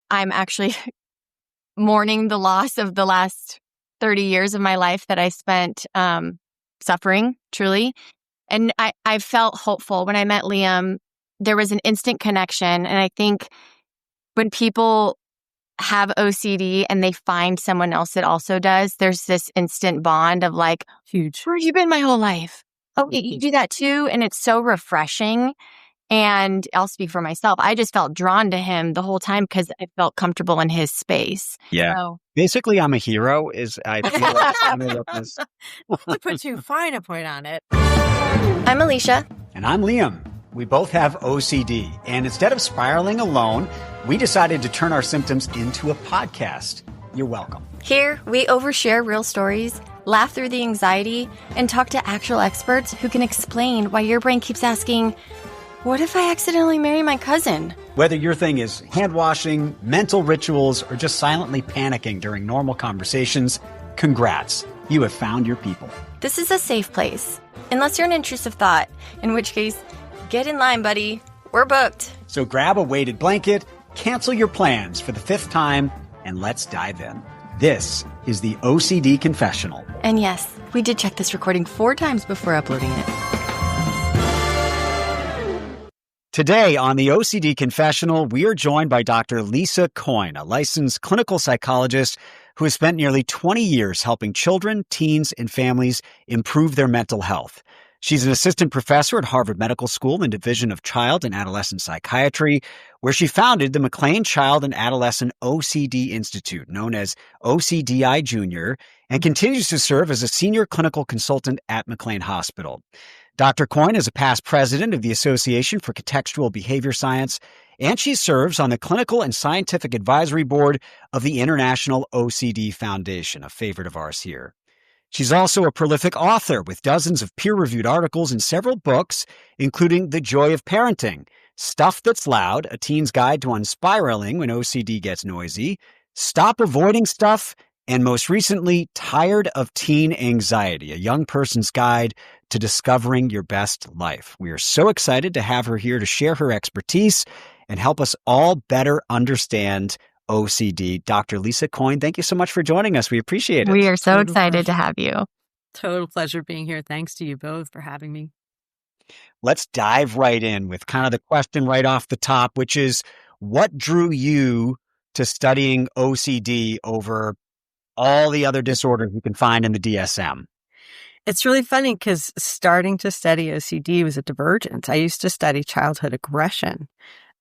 I'm actually mourning the loss of the last 30 years of my life that I spent suffering, truly. And I felt hopeful. When I met Liam, there was an instant connection. And I think when people have OCD and they find someone else that also does, there's this instant bond of like, huge. Where have you been my whole life? Oh, you do that too? And it's so refreshing. And I'll speak for myself. I just felt drawn to him the whole time because I felt comfortable in his space. Yeah. So. Basically, I'm a hero. I feel like I'm to put too fine a point on it. I'm Alicia. And I'm Liam. We both have OCD. And instead of spiraling alone, we decided to turn our symptoms into a podcast. You're welcome. Here, we overshare real stories, laugh through the anxiety, and talk to actual experts who can explain why your brain keeps asking, what if I accidentally marry my cousin? Whether your thing is hand washing, mental rituals, or just silently panicking during normal conversations, congrats. You have found your people. This is a safe place. Unless you're an intrusive thought, in which case, get in line, buddy. We're booked. So grab a weighted blanket, cancel your plans for the 5th time, and let's dive in. This is the OCD Confessional. And yes, we did check this recording 4 times before uploading it. Today on the OCD Confessional, we are joined by Dr. Lisa Coyne, a licensed clinical psychologist who has spent nearly 20 years helping children, teens, and families improve their mental health. She's an assistant professor at Harvard Medical School in Division of Child and Adolescent Psychiatry, where she founded the McLean Child and Adolescent OCD Institute, known as OCDI Junior, and continues to serve as a senior clinical consultant at McLean Hospital. Dr. Coyne is a past president of the Association for Contextual Behavior Science, and she serves on the Clinical and Scientific Advisory Board of the International OCD Foundation, a favorite of ours here. She's also a prolific author with dozens of peer-reviewed articles and several books, including The Joy of Parenting, Stuff That's Loud, A Teen's Guide to Unspiraling When OCD Gets Noisy, Stop Avoiding Stuff, and most recently, Tired of Teen Anxiety, a young person's guide to discovering your best life. We are so excited to have her here to share her expertise and help us all better understand OCD. Dr. Lisa Coyne, thank you so much for joining us. We appreciate it. We are so excited to have you. Total pleasure being here. Thanks to you both for having me. Let's dive right in with kind of the question right off the top, which is, what drew you to studying OCD over all the other disorders you can find in the DSM? It's really funny because starting to study OCD was a divergence. I used to study childhood aggression,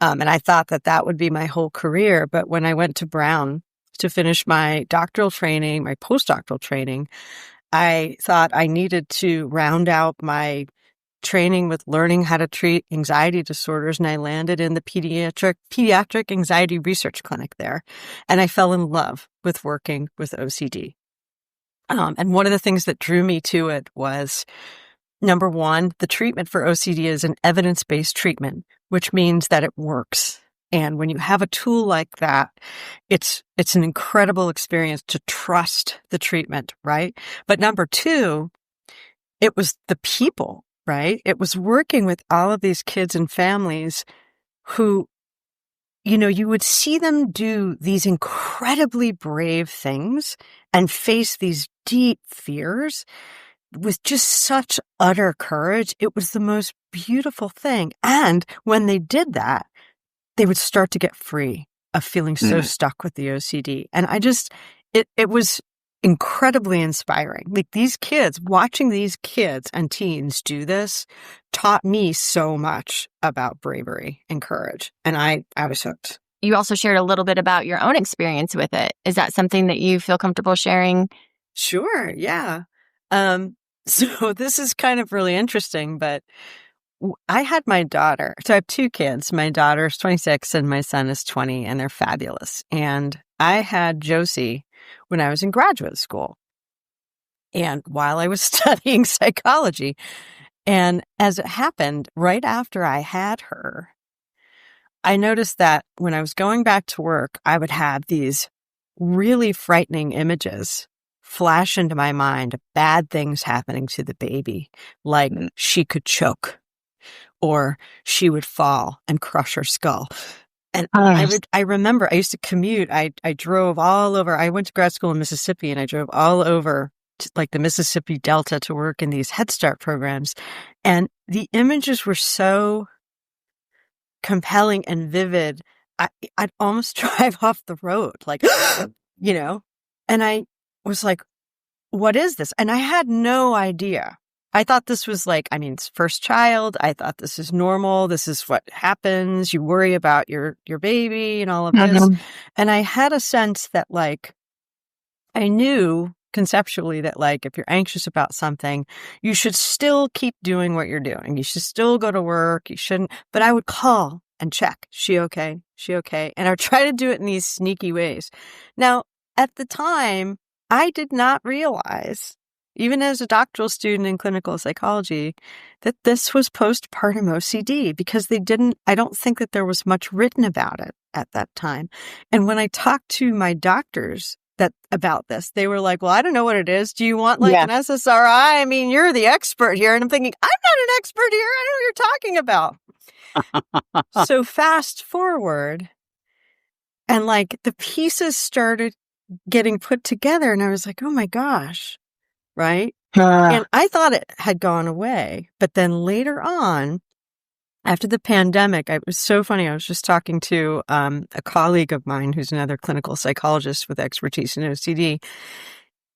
and I thought that that would be my whole career. But when I went to Brown to finish my doctoral training, my postdoctoral training, I thought I needed to round out my training with learning how to treat anxiety disorders, and I landed in the pediatric anxiety research clinic there, and I fell in love with working with OCD. And one of the things that drew me to it was, number one, the treatment for OCD is an evidence-based treatment, which means that it works. And when you have a tool like that, it's an incredible experience to trust the treatment, right? But number two, it was the people, right? It was working with all of these kids and families who, you know, you would see them do these incredibly brave things and face these deep fears with just such utter courage. It was the most beautiful thing. And when they did that, they would start to get free of feeling so stuck with the OCD. And it was incredibly inspiring. Like these kids, watching these kids and teens do this taught me so much about bravery and courage. And I was hooked. You also shared a little bit about your own experience with it. Is that something that you feel comfortable sharing? Sure. Yeah. So this is kind of really interesting, but I had my daughter. So I have 2 kids. My daughter's 26 and my son is 20, and they're fabulous. And I had Josie when I was in graduate school and while I was studying psychology. And as it happened, right after I had her, I noticed that when I was going back to work, I would have these really frightening images flash into my mind of bad things happening to the baby, like she could choke or she would fall and crush her skull. And I remember I used to commute. I drove all over. I went to grad school in Mississippi, and I drove all over to, like, the Mississippi Delta to work in these Head Start programs. And the images were so compelling and vivid. I'd almost drive off the road, like, you know, and I was like, what is this? And I had no idea. I thought this was like, I mean, it's first child. I thought this is normal. This is what happens. You worry about your baby and all of this. And I had a sense that, like, I knew conceptually that, like, if you're anxious about something, you should still keep doing what you're doing. You should still go to work. You shouldn't. But I would call and check. She okay? She okay? And I would try to do it in these sneaky ways. Now, at the time, I did not realize, even as a doctoral student in clinical psychology, that this was postpartum OCD, because I don't think that there was much written about it at that time. And when I talked to my doctors about this, they were like, well, I don't know what it is. Do you want an SSRI? I mean, you're the expert here. And I'm thinking, I'm not an expert here. I don't know what you're talking about. So fast forward, and, like, the pieces started getting put together, and I was like, oh my gosh. Right. And I thought it had gone away. But then later on, after the pandemic, it was so funny. I was just talking to a colleague of mine who's another clinical psychologist with expertise in OCD.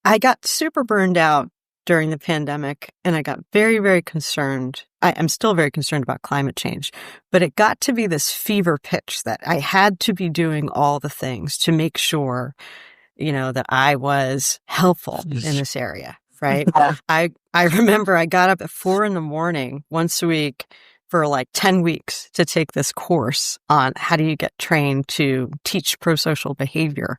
I got super burned out during the pandemic, and I got very, very concerned. I'm still very concerned about climate change, but it got to be this fever pitch that I had to be doing all the things to make sure, you know, that I was helpful in this area. Right. I remember I got up at 4 a.m. once a week for like 10 weeks to take this course on how do you get trained to teach prosocial behavior,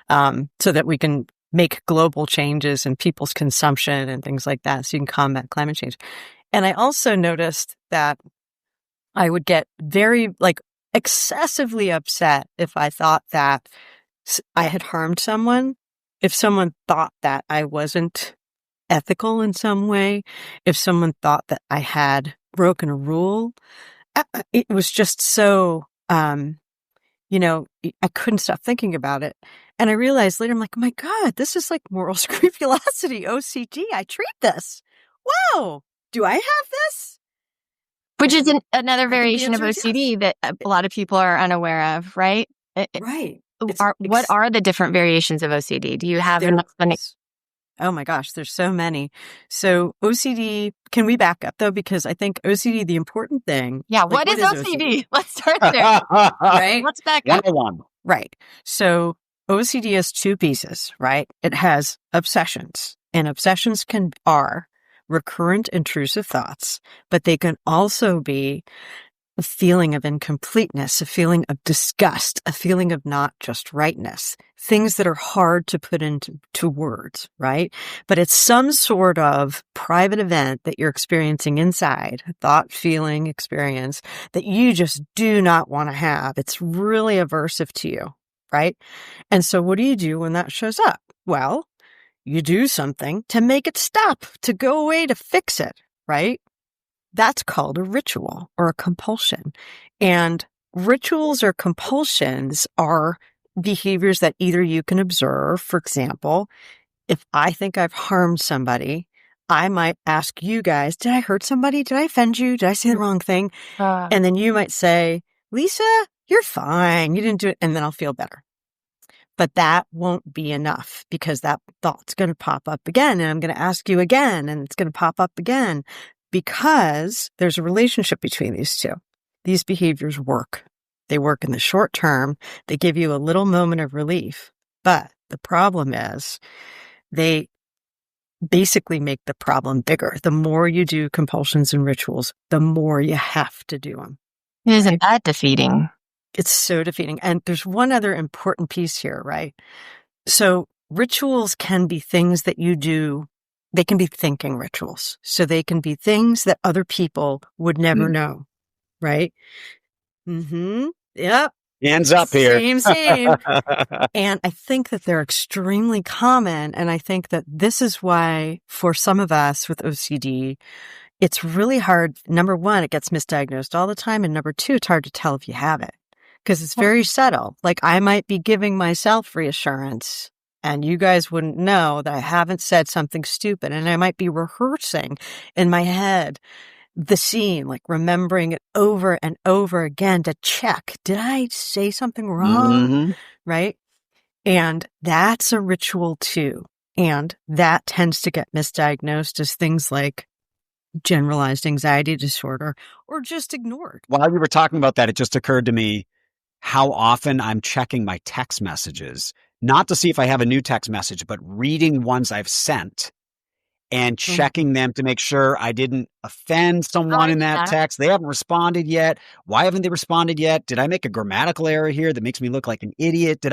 so that we can make global changes in people's consumption and things like that, so you can combat climate change. And I also noticed that I would get very, like, excessively upset if I thought that I had harmed someone, if someone thought that I wasn't ethical in some way, if someone thought that I had broken a rule. It was just so, you know, I couldn't stop thinking about it. And I realized later, I'm like, oh my God, this is like moral scrupulosity, OCD. I treat this. Wow. Do I have this? Which is another variation of OCD that a lot of people are unaware of, right? Right. What are the different variations of OCD? Do you have an explanation? Oh my gosh, there's so many. So OCD, can we back up though? Because I think OCD, the important thing. Yeah, like, what is OCD? Let's start there. Right? Let's back up. 101. Right. So OCD has 2 pieces, right? It has obsessions, and obsessions are recurrent intrusive thoughts, but they can also be a feeling of incompleteness, a feeling of disgust, a feeling of not just rightness, things that are hard to put into words, right? But it's some sort of private event that you're experiencing inside, a thought, feeling, experience that you just do not want to have. It's really aversive to you, right? And so what do you do when that shows up? Well, you do something to make it stop, to go away, to fix it, right? That's called a ritual or a compulsion. And rituals or compulsions are behaviors that either you can observe. For example, if I think I've harmed somebody, I might ask you guys, did I hurt somebody? Did I offend you? Did I say the wrong thing? And then you might say, Lisa, you're fine. You didn't do it. And then I'll feel better. But that won't be enough, because that thought's going to pop up again. And I'm going to ask you again, and it's going to pop up again. Because there's a relationship between these two. These behaviors work. They work in the short term. They give you a little moment of relief. But the problem is they basically make the problem bigger. The more you do compulsions and rituals, the more you have to do them. Isn't that defeating? It's so defeating. And there's one other important piece here, right? So rituals can be things that you do. They can be thinking rituals. So they can be things that other people would never know, right? Mm-hmm. Yep. Hands up here. Same. And I think that they're extremely common. And I think that this is why, for some of us with OCD, it's really hard. Number one, it gets misdiagnosed all the time. And number two, it's hard to tell if you have it. because it's very subtle. Like I might be giving myself reassurance and you guys wouldn't know that I haven't said something stupid. And I might be rehearsing in my head the scene, like remembering it over and over again to check, did I say something wrong? Mm-hmm. Right? And that's a ritual too. And that tends to get misdiagnosed as things like generalized anxiety disorder or just ignored. While you were talking about that, it just occurred to me how often I'm checking my text messages, not to see if I have a new text message, but reading ones I've sent and checking them to make sure I didn't offend someone in that text. They haven't responded yet. Why haven't they responded yet? Did I make a grammatical error here that makes me look like an idiot?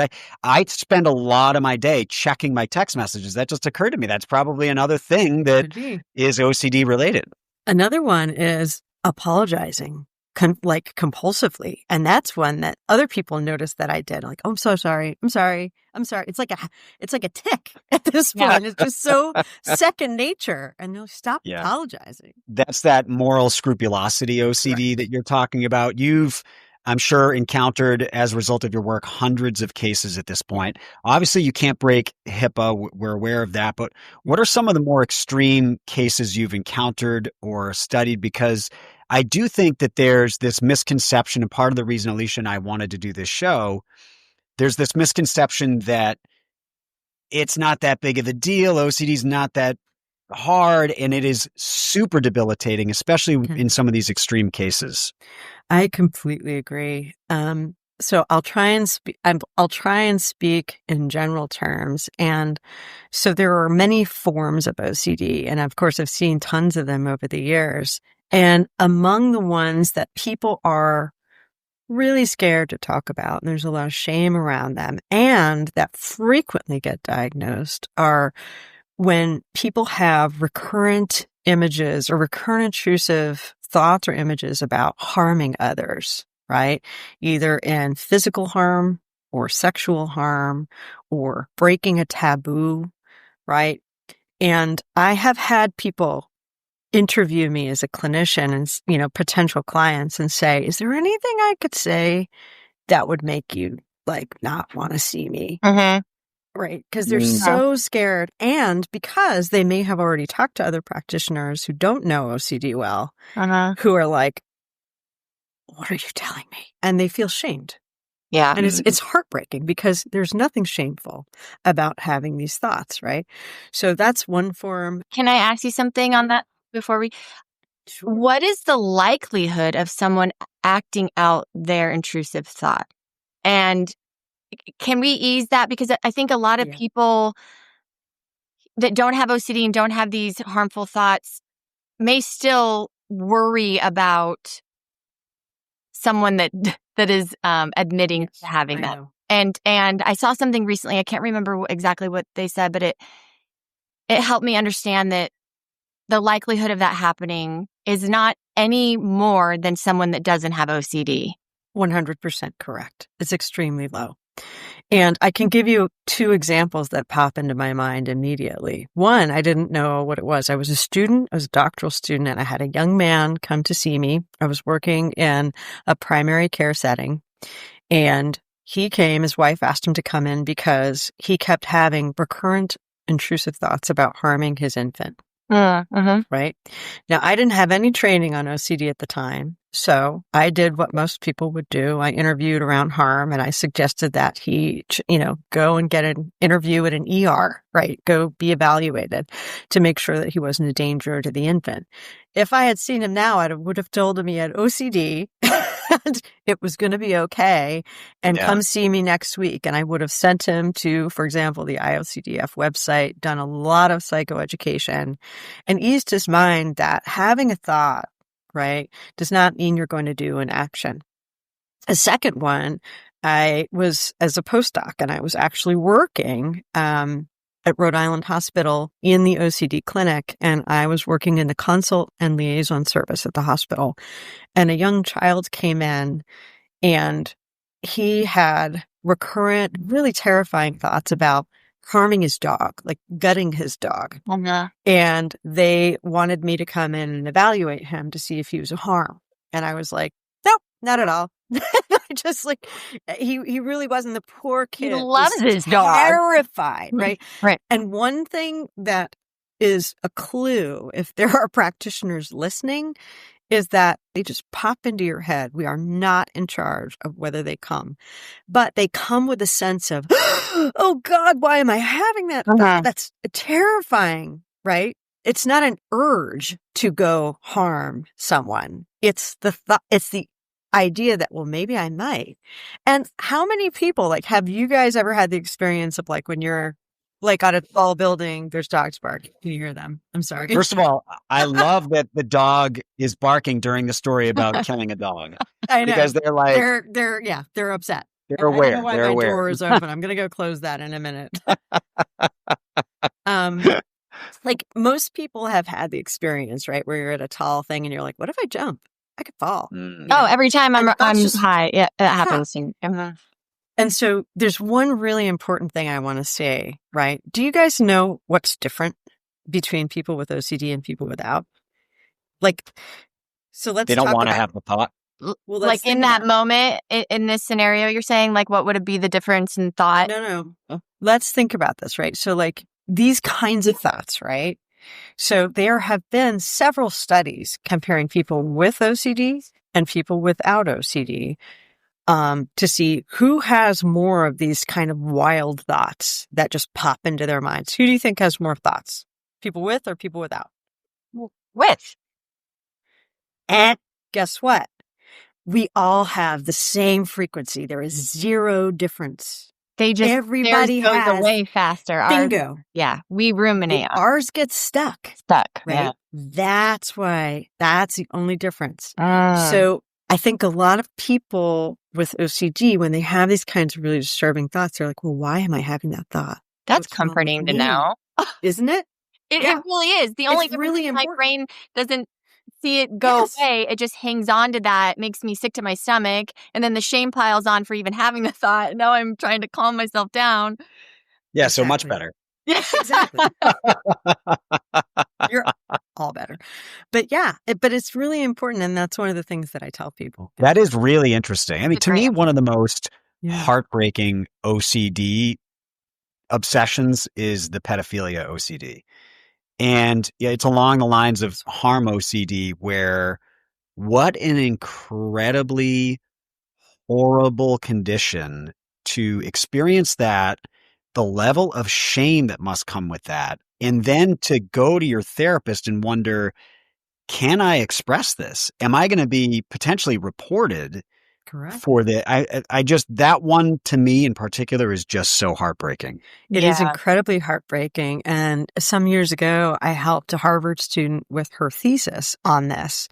I spend a lot of my day checking my text messages. That just occurred to me. That's probably another thing that is OCD related. Another one is apologizing. Compulsively. And that's one that other people noticed that I did. Like, oh, I'm so sorry. I'm sorry. I'm sorry. It's like a tick at this point. It's just so second nature. And they'll stop apologizing. That's that moral scrupulosity OCD that you're talking about. You've, I'm sure, encountered as a result of your work hundreds of cases at this point. Obviously, you can't break HIPAA. We're aware of that. But what are some of the more extreme cases you've encountered or studied? Because I do think that there's this misconception, and part of the reason Alicia and I wanted to do this show, there's this misconception that it's not that big of a deal. OCD is not that hard, and it is super debilitating, especially in some of these extreme cases. I completely agree. So I'll try and speak in general terms. And so there are many forms of OCD, and of course, I've seen tons of them over the years. And among the ones that people are really scared to talk about, and there's a lot of shame around them, and that frequently get diagnosed, are when people have recurrent images or recurrent intrusive thoughts or images about harming others, right? Either in physical harm or sexual harm or breaking a taboo, right? And I have had people interview me as a clinician and, potential clients and say, is there anything I could say that would make you not want to see me? Mm-hmm. Right. Because they're so scared. And because they may have already talked to other practitioners who don't know OCD well, who are like, what are you telling me? And they feel shamed. Yeah. And it's heartbreaking because there's nothing shameful about having these thoughts, right? So that's one form. Can I ask you something on that before we? Sure. What is the likelihood of someone acting out their intrusive thought? And can we ease that? Because I think a lot of people that don't have OCD and don't have these harmful thoughts may still worry about someone that is admitting to having that. And I saw something recently. I can't remember exactly what they said, but it helped me understand that the likelihood of that happening is not any more than someone that doesn't have OCD. 100% correct. It's extremely low. And I can give you two examples that pop into my mind immediately. One, I didn't know what it was. I was a doctoral student, and I had a young man come to see me. I was working in a primary care setting, and he came, his wife asked him to come in because he kept having recurrent intrusive thoughts about harming his infant. Right? Now, I didn't have any training on OCD at the time, so I did what most people would do. I interviewed around harm, and I suggested that he, go and get an interview at an ER, right? Go be evaluated to make sure that he wasn't a danger to the infant. If I had seen him now, I would have told him he had OCD and it was going to be okay, and come see me next week. And I would have sent him to, for example, the IOCDF website, done a lot of psychoeducation, and eased his mind that having a thought, right, does not mean you're going to do an action. A second one, I was as a postdoc, and I was actually working at Rhode Island Hospital in the OCD clinic, and I was working in the consult and liaison service at the hospital. And a young child came in, and he had recurrent, really terrifying thoughts about harming his dog, like gutting his dog. And they wanted me to come in and evaluate him to see if he was a harm. And I was like, nope, not at all. just like, he really wasn't. The poor He kid loves was his dog. terrified, right? Right. And one thing that is a clue, if there are practitioners listening, is that they just pop into your head. We are not in charge of whether they come, but they come with a sense of, oh God, why am I having that thought? That's terrifying, right? It's not an urge to go harm someone. It's the thought, it's the idea that, well, maybe I might. And how many people, like, have you guys ever had the experience of, like, when you're like on a tall building, there's dogs barking? Can you hear them? I'm sorry. First of all, I love that the dog is barking during the story about killing a dog. I know. Because they're like, they're upset. they're aware. I don't know why they're my aware. door is open. I'm going to go close that in a minute. Like, most people have had the experience, right? Where you're at a tall thing and you're like, what if I jump? I could fall. Mm. Oh, every time I'm just high. Yeah, it happens. And so there's one really important thing I want to say, right? Do you guys know what's different between people with OCD and people without? Like, so let's They don't talk want to about, have the thought. well, let's Like think in that about- moment, in this scenario, you're saying, like, what would it be the difference in thought? No. Let's think about this, right? So, like, these kinds of thoughts, right? So there have been several studies comparing people with OCD and people without OCD, to see who has more of these kind of wild thoughts that just pop into their minds. Who do you think has more thoughts? People with or people without? With. And guess what? We all have the same frequency. There is zero difference. Everybody theirs goes has away faster. bingo. We ruminate. Ours gets stuck. Stuck. Right? Yeah. That's the only difference. Mm. So I think a lot of people with OCD, when they have these kinds of really disturbing thoughts, they're like, well, why am I having that thought? That's What's wrong with comforting to me? know. Isn't it? It Yeah. really is. The only It's difference really is my important. brain doesn't see it go Yes. away. It just hangs on to that, makes me sick to my stomach. And then the shame piles on for even having the thought. Now I'm trying to calm myself down. Yeah, so much Exactly. better. Yeah. Exactly. You're all better. But yeah, but it's really important. And that's one of the things that I tell people. That is really interesting. I mean, It's to me, great. one of the most Yeah. heartbreaking OCD obsessions is the pedophilia OCD. And yeah, it's along the lines of harm OCD, where what an incredibly horrible condition to experience that, the level of shame that must come with that. And then to go to your therapist and wonder, can I express this? Am I going to be potentially reported Correct. for the, I just, that one to me in particular is just so heartbreaking. It is incredibly heartbreaking. And some years ago, I helped a Harvard student with her thesis on this.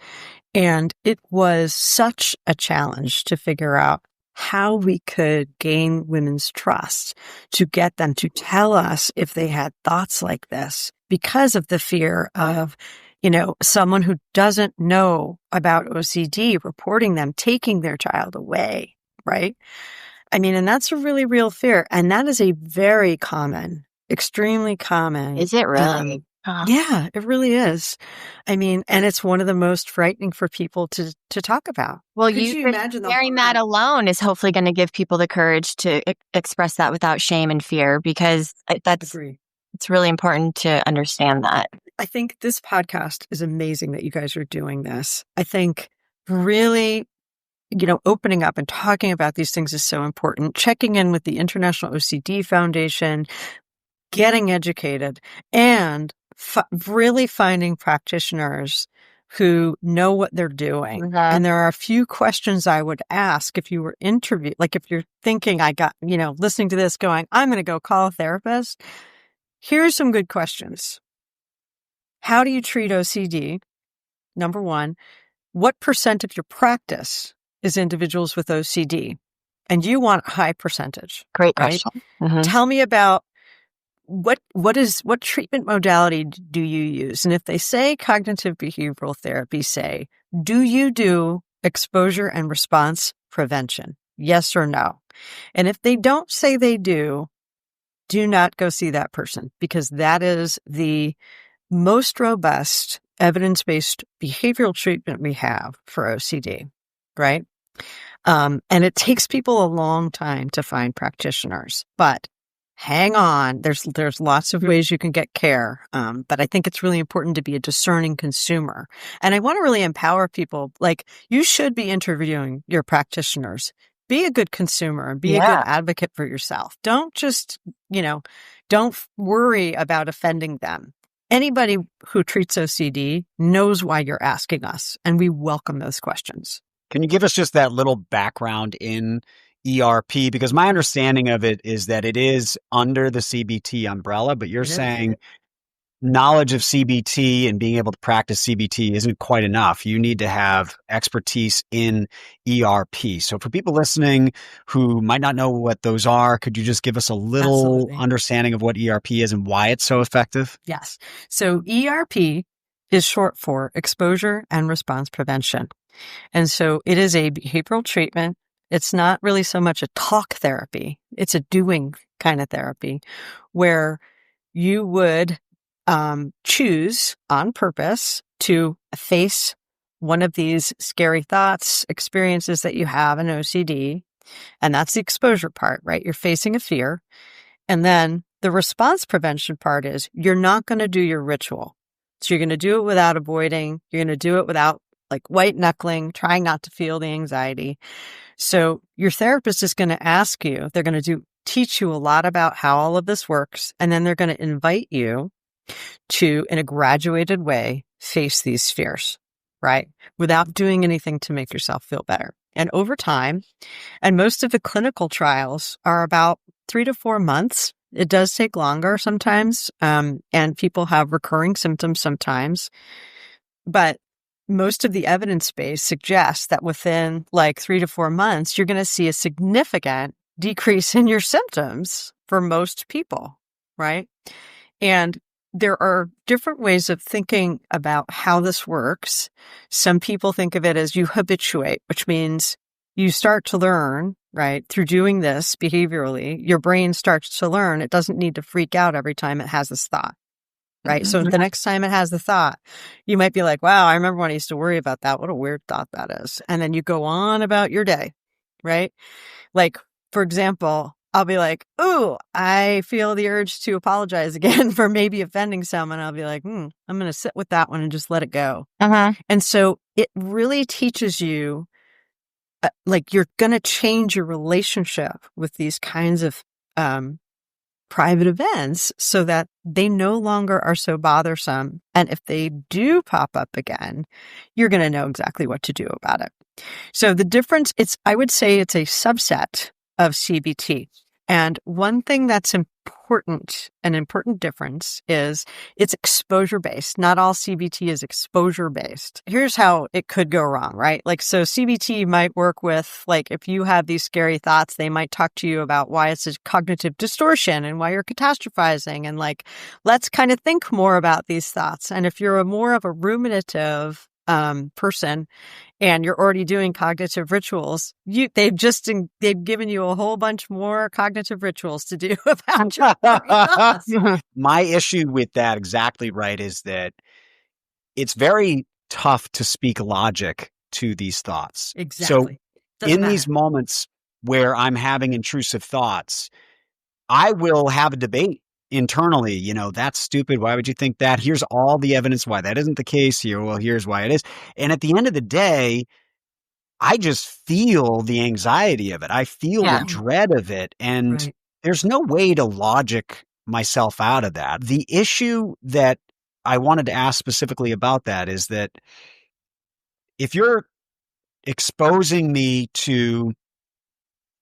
And it was such a challenge to figure out how we could gain women's trust, to get them to tell us if they had thoughts like this, because of the fear of, someone who doesn't know about OCD reporting them, taking their child away, right? I mean, and that's a really real fear. And that is a very common, extremely common. Is it really? Yeah, it really is. I mean, and it's one of the most frightening for people to talk about. Well, Could you imagine sharing that alone is hopefully going to give people the courage to express that without shame and fear, because it's really important to understand that. I think this podcast is amazing that you guys are doing this. I think really, opening up and talking about these things is so important. Checking in with the International OCD Foundation, getting educated, and really finding practitioners who know what they're doing. Mm-hmm. And there are a few questions I would ask if you were interviewed. Like, if you're thinking, listening to this going, I'm going to go call a therapist. Here's some good questions. How do you treat OCD? Number one, what % of your practice is individuals with OCD? And you want a high percentage. Great right? question. Mm-hmm. Tell me about what treatment modality do you use? And if they say cognitive behavioral therapy, say, do you do exposure and response prevention? Yes or no? And if they don't say they do not go see that person, because that is the most robust evidence-based behavioral treatment we have for OCD, right? And it takes people a long time to find practitioners, but hang on. There's lots of ways you can get care. But I think it's really important to be a discerning consumer. And I want to really empower people. Like, you should be interviewing your practitioners. Be a good consumer and be a good advocate for yourself. Don't just, don't worry about offending them. Anybody who treats OCD knows why you're asking us, and we welcome those questions. Can you give us just that little background in ERP? Because my understanding of it is that it is under the CBT umbrella, but you're saying knowledge of CBT and being able to practice CBT isn't quite enough. You need to have expertise in ERP. So for people listening who might not know what those are, could you just give us a little understanding of what ERP is and why it's so effective? Yes. So ERP is short for exposure and response prevention. And so it is a behavioral treatment. It's not really so much a talk therapy. It's a doing kind of therapy where you would choose on purpose to face one of these scary thoughts, experiences that you have in OCD. And that's the exposure part, right? You're facing a fear. And then the response prevention part is you're not going to do your ritual. So you're going to do it without avoiding. You're going to do it without like white knuckling, trying not to feel the anxiety. So your therapist is going to ask you, they're going to teach you a lot about how all of this works. And then they're going to invite you to, in a graduated way, face these fears, right? Without doing anything to make yourself feel better. And over time, and most of the clinical trials are about 3 to 4 months. It does take longer sometimes. And people have recurring symptoms sometimes. But most of the evidence base suggests that within like 3 to 4 months, you're going to see a significant decrease in your symptoms for most people, right? And there are different ways of thinking about how this works. Some people think of it as you habituate, which means you start to learn, right? Through doing this behaviorally, your brain starts to learn it doesn't need to freak out every time it has this thought, right? So the next time it has the thought, you might be like, wow, I remember when I used to worry about that. What a weird thought that is. And then you go on about your day, right? Like, for example, I'll be like, ooh, I feel the urge to apologize again for maybe offending someone. I'll be like, I'm going to sit with that one and just let it go. And so it really teaches you, like, you're going to change your relationship with these kinds of private events so that they no longer are so bothersome. And if they do pop up again, you're going to know exactly what to do about it. So the difference, I would say it's a subset of CBT. And one thing that's an important difference is it's exposure-based. Not all CBT is exposure-based. Here's how it could go wrong, right? Like, so CBT might work with, like, if you have these scary thoughts, they might talk to you about why it's a cognitive distortion and why you're catastrophizing. And like, let's kind of think more about these thoughts. And if you're more of a ruminative person and you're already doing cognitive rituals, they've given you a whole bunch more cognitive rituals to do about your thoughts. My issue with that, exactly right, is that it's very tough to speak logic to these thoughts. Exactly. So in these moments where I'm having intrusive thoughts, I will have a debate internally, that's stupid. Why would you think that? Here's all the evidence why that isn't the case here. Well, here's why it is. And at the end of the day, I just feel the anxiety of it. I feel the dread of it. And there's no way to logic myself out of that. The issue that I wanted to ask specifically about that is that if you're exposing me to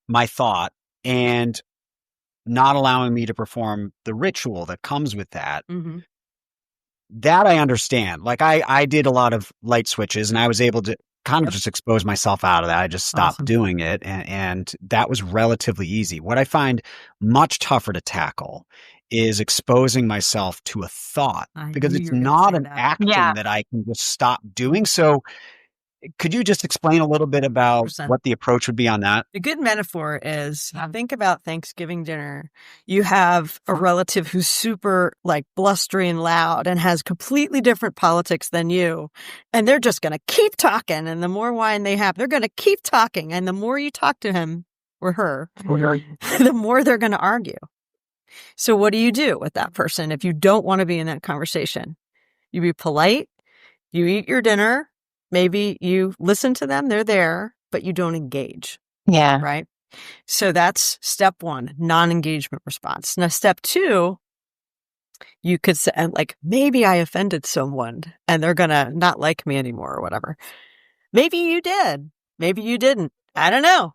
my thought and not allowing me to perform the ritual that comes with that, that I understand. Like, I did a lot of light switches and I was able to kind of just expose myself out of that. I just stopped doing it. And that was relatively easy. What I find much tougher to tackle is exposing myself to a thought, because it's not an action that I can just stop doing. So Could you just explain a little bit about 100%. what the approach would be on that? A good metaphor is think about Thanksgiving dinner. You have a relative who's super like blustery and loud and has completely different politics than you. And they're just going to keep talking. And the more wine they have, they're going to keep talking. And the more you talk to him or her, the more they're going to argue. So what do you do with that person if you don't want to be in that conversation? You be polite. You eat your dinner. Maybe you listen to them, they're there, but you don't engage. Yeah. Right? So that's step one, non-engagement response. Now, step two, you could say, like, maybe I offended someone and they're going to not like me anymore or whatever. Maybe you did. Maybe you didn't. I don't know.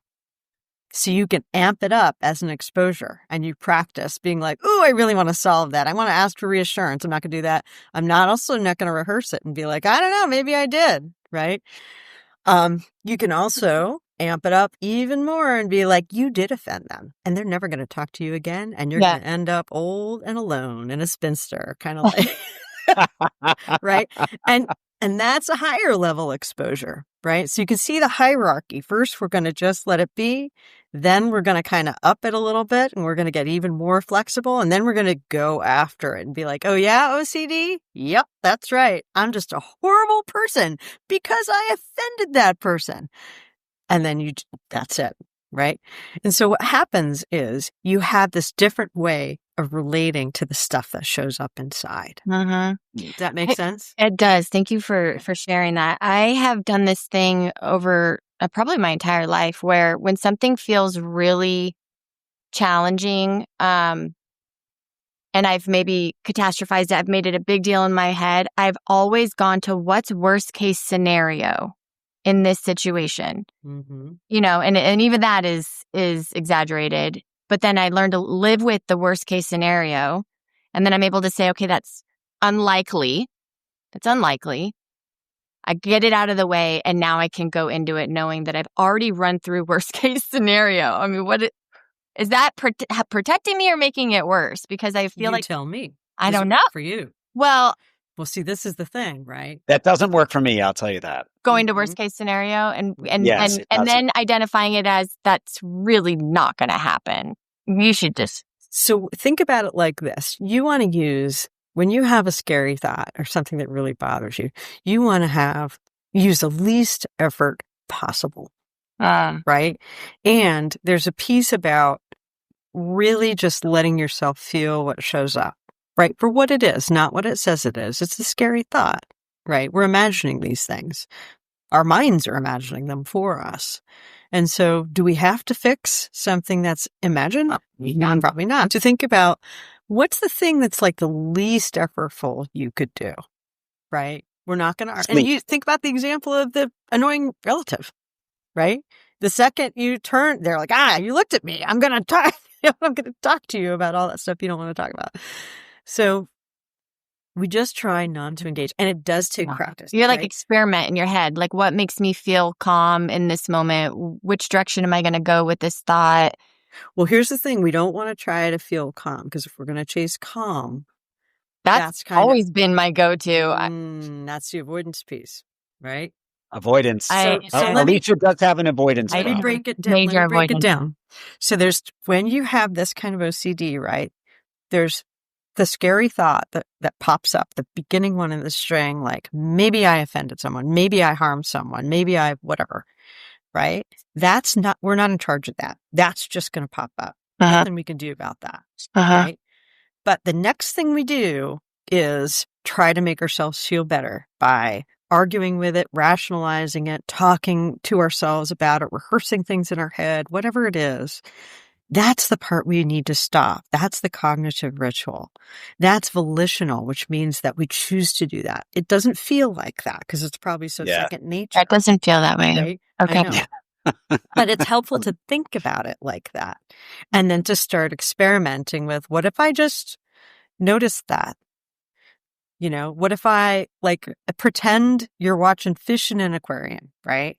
So you can amp it up as an exposure and you practice being like, oh, I really want to solve that. I want to ask for reassurance. I'm not going to do that. I'm not going to rehearse it and be like, I don't know, maybe I did. Right. You can also amp it up even more and be like, you did offend them and they're never going to talk to you again. And you're going to end up old and alone and a spinster, kind of like, right. And that's a higher level exposure, right? So you can see the hierarchy. First, we're going to just let it be. Then we're going to kind of up it a little bit and we're going to get even more flexible. And then we're going to go after it and be like, oh yeah, OCD? Yep, that's right. I'm just a horrible person because I offended that person. And then that's it, right? And so what happens is you have this different way of relating to the stuff that shows up inside. Does that make sense? It does. Thank you for sharing that. I have done this thing over probably my entire life where when something feels really challenging, and I've maybe catastrophized it, I've made it a big deal in my head, I've always gone to what's worst case scenario in this situation. You know, and even that is exaggerated. But then I learned to live with the worst case scenario. And then I'm able to say, okay, that's unlikely. That's unlikely. I get it out of the way. And now I can go into it knowing that I've already run through worst case scenario. I mean, is that protecting me or making it worse? Because I feel like, tell me. I don't know. For you. Well, see, this is the thing, right? That doesn't work for me. I'll tell you that. Going to worst case scenario and then identifying it as that's really not going to happen. You should just. So think about it like this. You want to use, when you have a scary thought or something that really bothers you, you want to use the least effort possible. Right? And there's a piece about really just letting yourself feel what shows up. Right? For what it is, not what it says it is. It's a scary thought, right? We're imagining these things. Our minds are imagining them for us. And so do we have to fix something that's imagined? No, probably not. To think about what's the thing that's like the least effortful you could do, right? We're not going to, and you think about the example of the annoying relative, right? The second you turn, they're like, you looked at me. I'm going to talk. I'm going to talk to you about all that stuff you don't want to talk about. So we just try not to engage. And it does take practice. You're like experiment in your head. Like, what makes me feel calm in this moment? Which direction am I going to go with this thought? Well, here's the thing. We don't want to try to feel calm because if we're going to chase calm, that's always been my go-to. That's the avoidance piece, right? Avoidance. So Alicia does have an avoidance. Let me break it down. Major avoidance. So when you have this kind of OCD, right, there's the scary thought that pops up, the beginning one in the string, like maybe I offended someone, maybe I harmed someone, maybe I whatever, right? We're not in charge of that. That's just going to pop up. Nothing we can do about that, right? But the next thing we do is try to make ourselves feel better by arguing with it, rationalizing it, talking to ourselves about it, rehearsing things in our head, whatever it is. That's the part we need to stop. That's the cognitive ritual. That's volitional, which means that we choose to do that. It doesn't feel like that because it's probably so second nature. It doesn't feel that way. Right? Okay. But it's helpful to think about it like that. And then to start experimenting with, what if I just noticed that? You know, what if I pretend you're watching fish in an aquarium, right?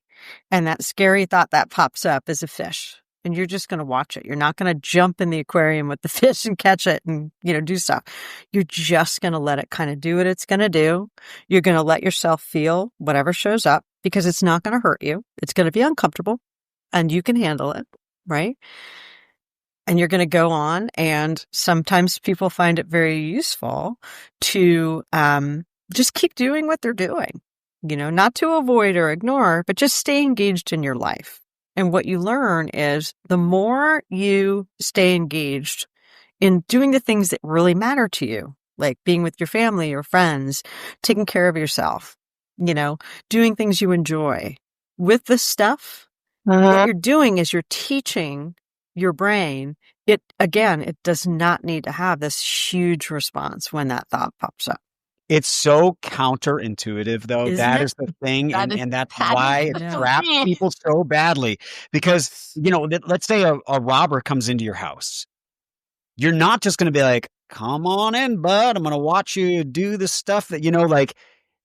And that scary thought that pops up is a fish. And you're just going to watch it. You're not going to jump in the aquarium with the fish and catch it and, do stuff. You're just going to let it kind of do what it's going to do. You're going to let yourself feel whatever shows up. because it's not going to hurt you. It's going to be uncomfortable and you can handle it, right? And you're going to go on. And sometimes people find it very useful to just keep doing what they're doing, not to avoid or ignore, but just stay engaged in your life. And what you learn is the more you stay engaged in doing the things that really matter to you, like being with your family or friends, taking care of yourself, doing things you enjoy. With this stuff, what you're doing is you're teaching your brain, it does not need to have this huge response when that thought pops up. It's so counterintuitive, though. Isn't that it? is the thing. And that's bad. why it traps people so badly. Because, let's say a robber comes into your house. You're not just going to be like, come on in, bud. I'm going to watch you do the stuff that,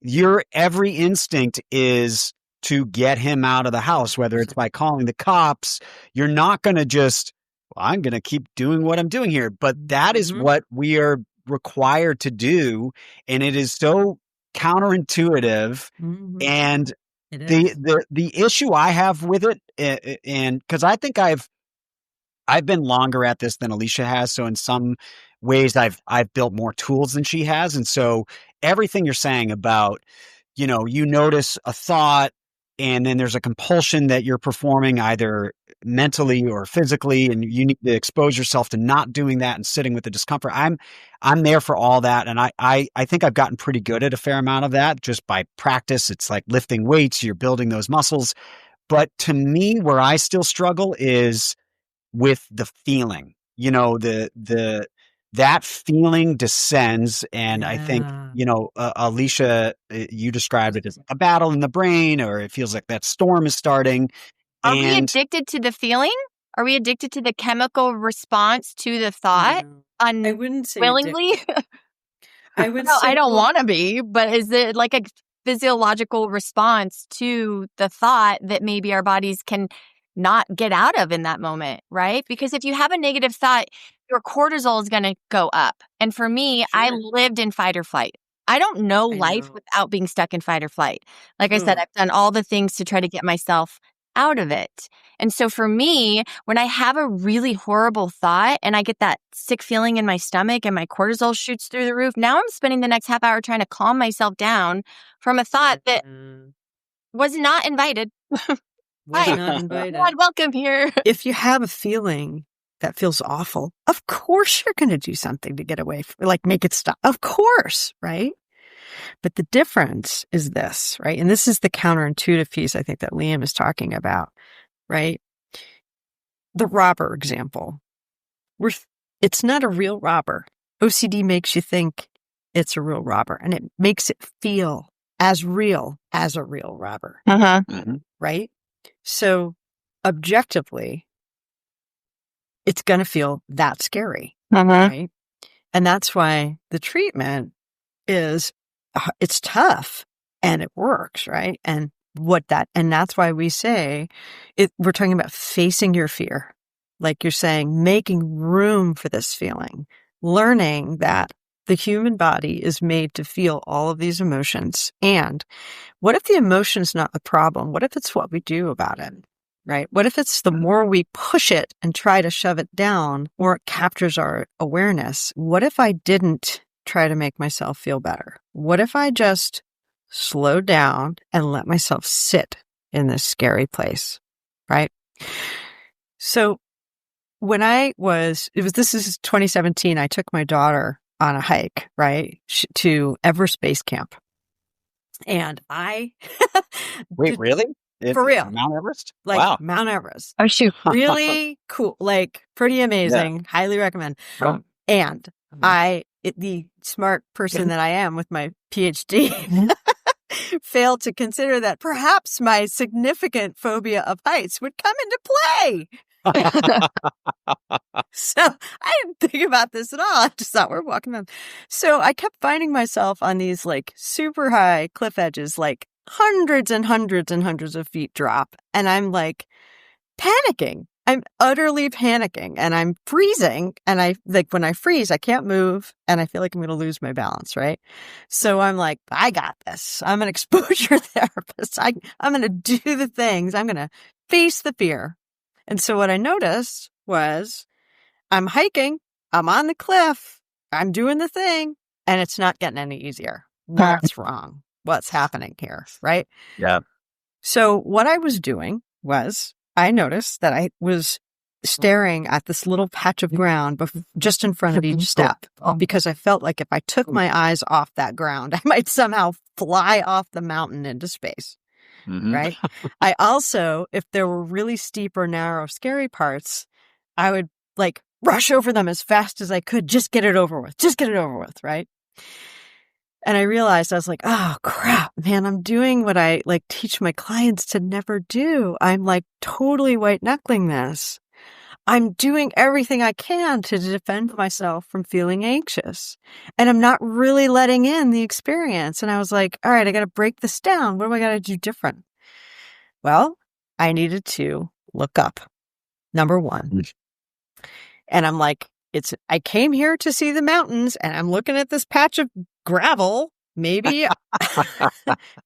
your every instinct is to get him out of the house, whether it's by calling the cops. You're not going to just, I'm going to keep doing what I'm doing here. But that is what we are required to do. And it is so counterintuitive. And the issue I have with it, and because I think I've been longer at this than Alicia has. So in some ways I've built more tools than she has. And so everything you're saying about, you notice a thought and then there's a compulsion that you're performing either mentally or physically, and you need to expose yourself to not doing that and sitting with the discomfort. I'm there for all that. And I think I've gotten pretty good at a fair amount of that just by practice. It's like lifting weights, you're building those muscles. But to me, where I still struggle is with the feeling, that feeling descends. And I think, Alicia, you described it as a battle in the brain, or it feels like that storm is starting. Are we addicted to the feeling? Are we addicted to the chemical response to the thought? I wouldn't say willingly. I would no, say I don't want to be, but is it like a physiological response to the thought that maybe our bodies can not get out of in that moment, right? Because if you have a negative thought, your cortisol is going to go up. And for me, I lived in fight or flight. I don't know life without being stuck in fight or flight. Like I said, I've done all the things to try to get myself out of it. And so for me, when I have a really horrible thought and I get that sick feeling in my stomach and my cortisol shoots through the roof, now I'm spending the next half hour trying to calm myself down from a thought that was not invited. Was not invited. God, welcome here. If you have a feeling that feels awful, of course you're going to do something to get away from, like make it stop. Of course, right? But the difference is this, right? And this is the counterintuitive piece I think that Liam is talking about, right? The robber example. It's not a real robber. OCD makes you think it's a real robber, and it makes it feel as real as a real robber, right? So objectively, it's going to feel that scary, right? And that's why the treatment is, it's tough and it works, right? And that's why we say we're talking about facing your fear. Like you're saying, making room for this feeling, learning that the human body is made to feel all of these emotions. And what if the emotion's not the problem? What if it's what we do about it, right? What if it's the more we push it and try to shove it down, or it captures our awareness? What if I didn't try to make myself feel better? What if I just slowed down and let myself sit in this scary place, right? So when this is 2017, I took my daughter on a hike, right, to Everest Base Camp. And I... Wait, really? For real. Mount Everest? Like, wow. Mount Everest. Oh, shoot. Really cool. Like, pretty amazing. Yeah. Highly recommend. And the smart person that I am with my PhD, failed to consider that perhaps my significant phobia of heights would come into play. So I didn't think about this at all. I just thought we're walking around. So I kept finding myself on these like super high cliff edges, like hundreds and hundreds and hundreds of feet drop. And I'm like panicking I'm utterly panicking and I'm freezing. And when I freeze, I can't move and I feel like I'm going to lose my balance. Right. So I'm like, I got this. I'm an exposure therapist. I'm going to do the things. I'm going to face the fear. And so what I noticed was I'm hiking. I'm on the cliff. I'm doing the thing and it's not getting any easier. What's wrong? What's happening here? Right. Yeah. So what I was doing was I noticed that I was staring at this little patch of ground just in front of each step because I felt like if I took my eyes off that ground, I might somehow fly off the mountain into space. Mm-hmm. Right. I also, if there were really steep or narrow, scary parts, I would like rush over them as fast as I could. Just get it over with. Just get it over with. Right. And I realized I was like, oh crap, man, I'm doing what I like teach my clients to never do. I'm like totally white knuckling this. I'm doing everything I can to defend myself from feeling anxious. And I'm not really letting in the experience. And I was like, all right, I got to break this down. What do I got to do different? Well, I needed to look up, number one. And I'm like, I came here to see the mountains and I'm looking at this patch of gravel, maybe,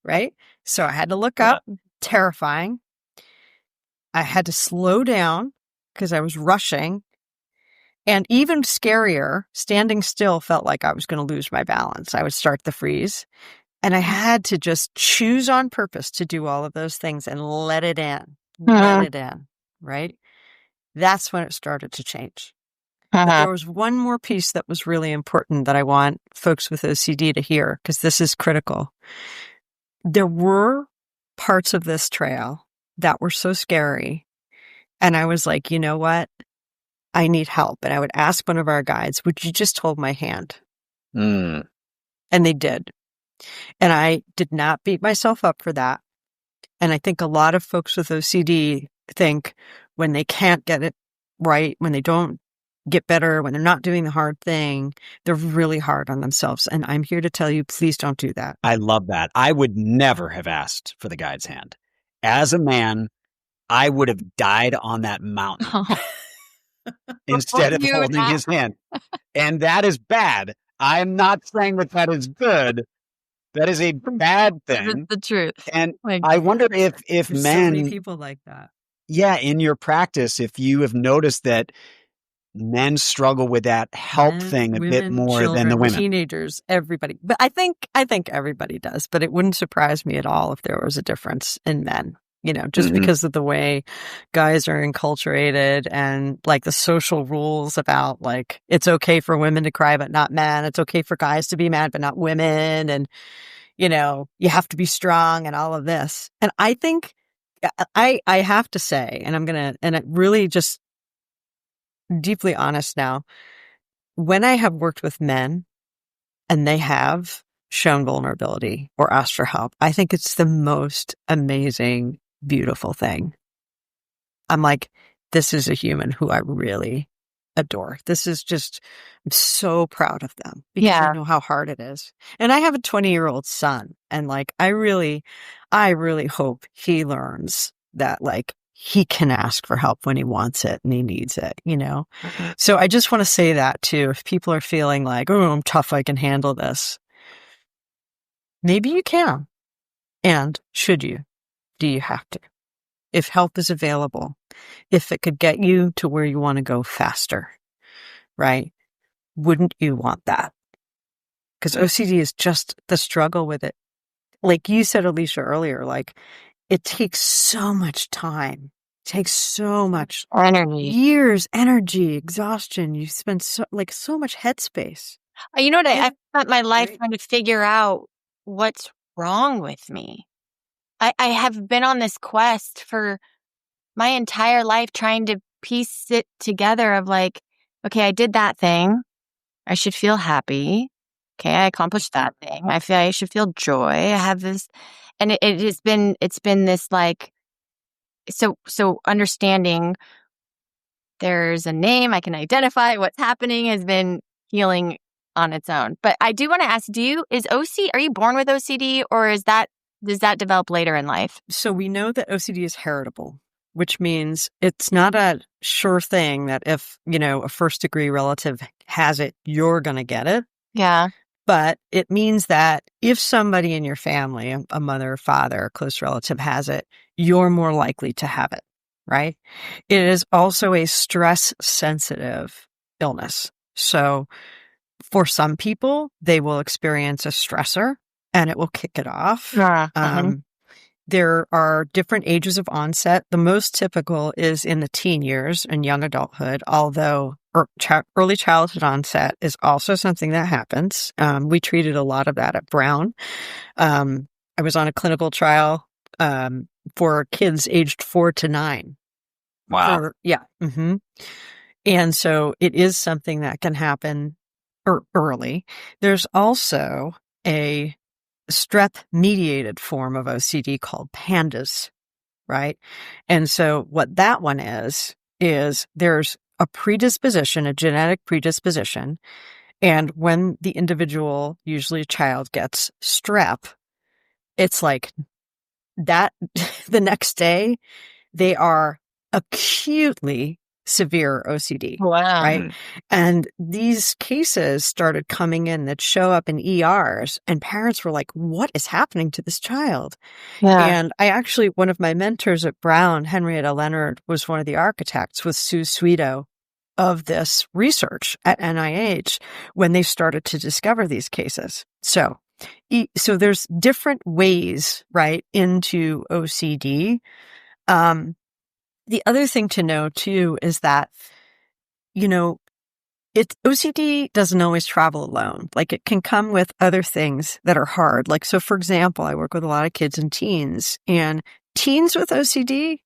right? So I had to look up, terrifying. I had to slow down because I was rushing. And even scarier, standing still felt like I was going to lose my balance. I would start to freeze. And I had to just choose on purpose to do all of those things and let it in, right? That's when it started to change. But there was one more piece that was really important that I want folks with OCD to hear, because this is critical. There were parts of this trail that were so scary. And I was like, you know what? I need help. And I would ask one of our guides, would you just hold my hand? And they did. And I did not beat myself up for that. And I think a lot of folks with OCD think when they can't get it right, when they don't get better, when they're not doing the hard thing, they're really hard on themselves. And I'm here to tell you, please don't do that. I love that. I would never have asked for the guide's hand. As a man, I would have died on that mountain instead of holding his hand. And that is bad. I'm not saying that is good. That is a bad thing. That's the truth. And I wonder if There's men, so many people like that. Yeah, in your practice, if you have noticed that men struggle with that help thing a bit more children, than the women. Teenagers, everybody. But I think everybody does. But it wouldn't surprise me at all if there was a difference in men. Just because of the way guys are enculturated and like the social rules about like it's okay for women to cry but not men. It's okay for guys to be mad but not women. And you have to be strong and all of this. And I think I have to say, and I'm really just deeply honest now, when I have worked with men and they have shown vulnerability or asked for help, I think it's the most amazing, beautiful thing. I'm like, this is a human who I really adore. This is just, I'm so proud of them because I know how hard it is. And I have a 20-year-old son, and like, I really hope he learns that like he can ask for help when he wants it and he needs it, So I just want to say that too. If people are feeling like, oh, I'm tough, I can handle this. Maybe you can. And should you? Do you have to? If help is available, if it could get you to where you want to go faster, right? Wouldn't you want that? Because OCD is just the struggle with it. Like you said, Alicia, earlier, like it takes so much time, takes so much years, energy, exhaustion. You spend so much headspace. You know what? I spent my life trying to figure out what's wrong with me. I have been on this quest for my entire life trying to piece it together of like, okay, I did that thing. I should feel happy. Okay, I accomplished that thing. I feel I should feel joy. I have this, and it's been this like, so understanding there's a name I can identify what's happening has been healing on its own. But I do want to ask, are you born with OCD, or does that develop later in life? So we know that OCD is heritable. which means it's not a sure thing that if, a first degree relative has it, you're going to get it. Yeah. But it means that if somebody in your family, a mother, father, a close relative has it, you're more likely to have it, right? It is also a stress-sensitive illness. So for some people, they will experience a stressor and it will kick it off. There are different ages of onset. The most typical is in the teen years and young adulthood, although early childhood onset is also something that happens. We treated a lot of that at Brown. I was on a clinical trial for kids aged 4 to 9. Wow. And so it is something that can happen early. There's also a stress-mediated form of OCD called PANDAS, right? And so what that one is there's a predisposition, a genetic predisposition, and when the individual, usually a child, gets strep, it's like that the next day they are acutely severe OCD. Wow. Right? And these cases started coming in that show up in ERs, and parents were like, what is happening to this child? Yeah. And one of my mentors at Brown, Henrietta Leonard, was one of the architects with Sue Sweeto of this research at NIH when they started to discover these cases. So there's different ways, right, into OCD. The other thing to know too is that, OCD doesn't always travel alone. Like it can come with other things that are hard. Like, so for example, I work with a lot of kids and teens with OCD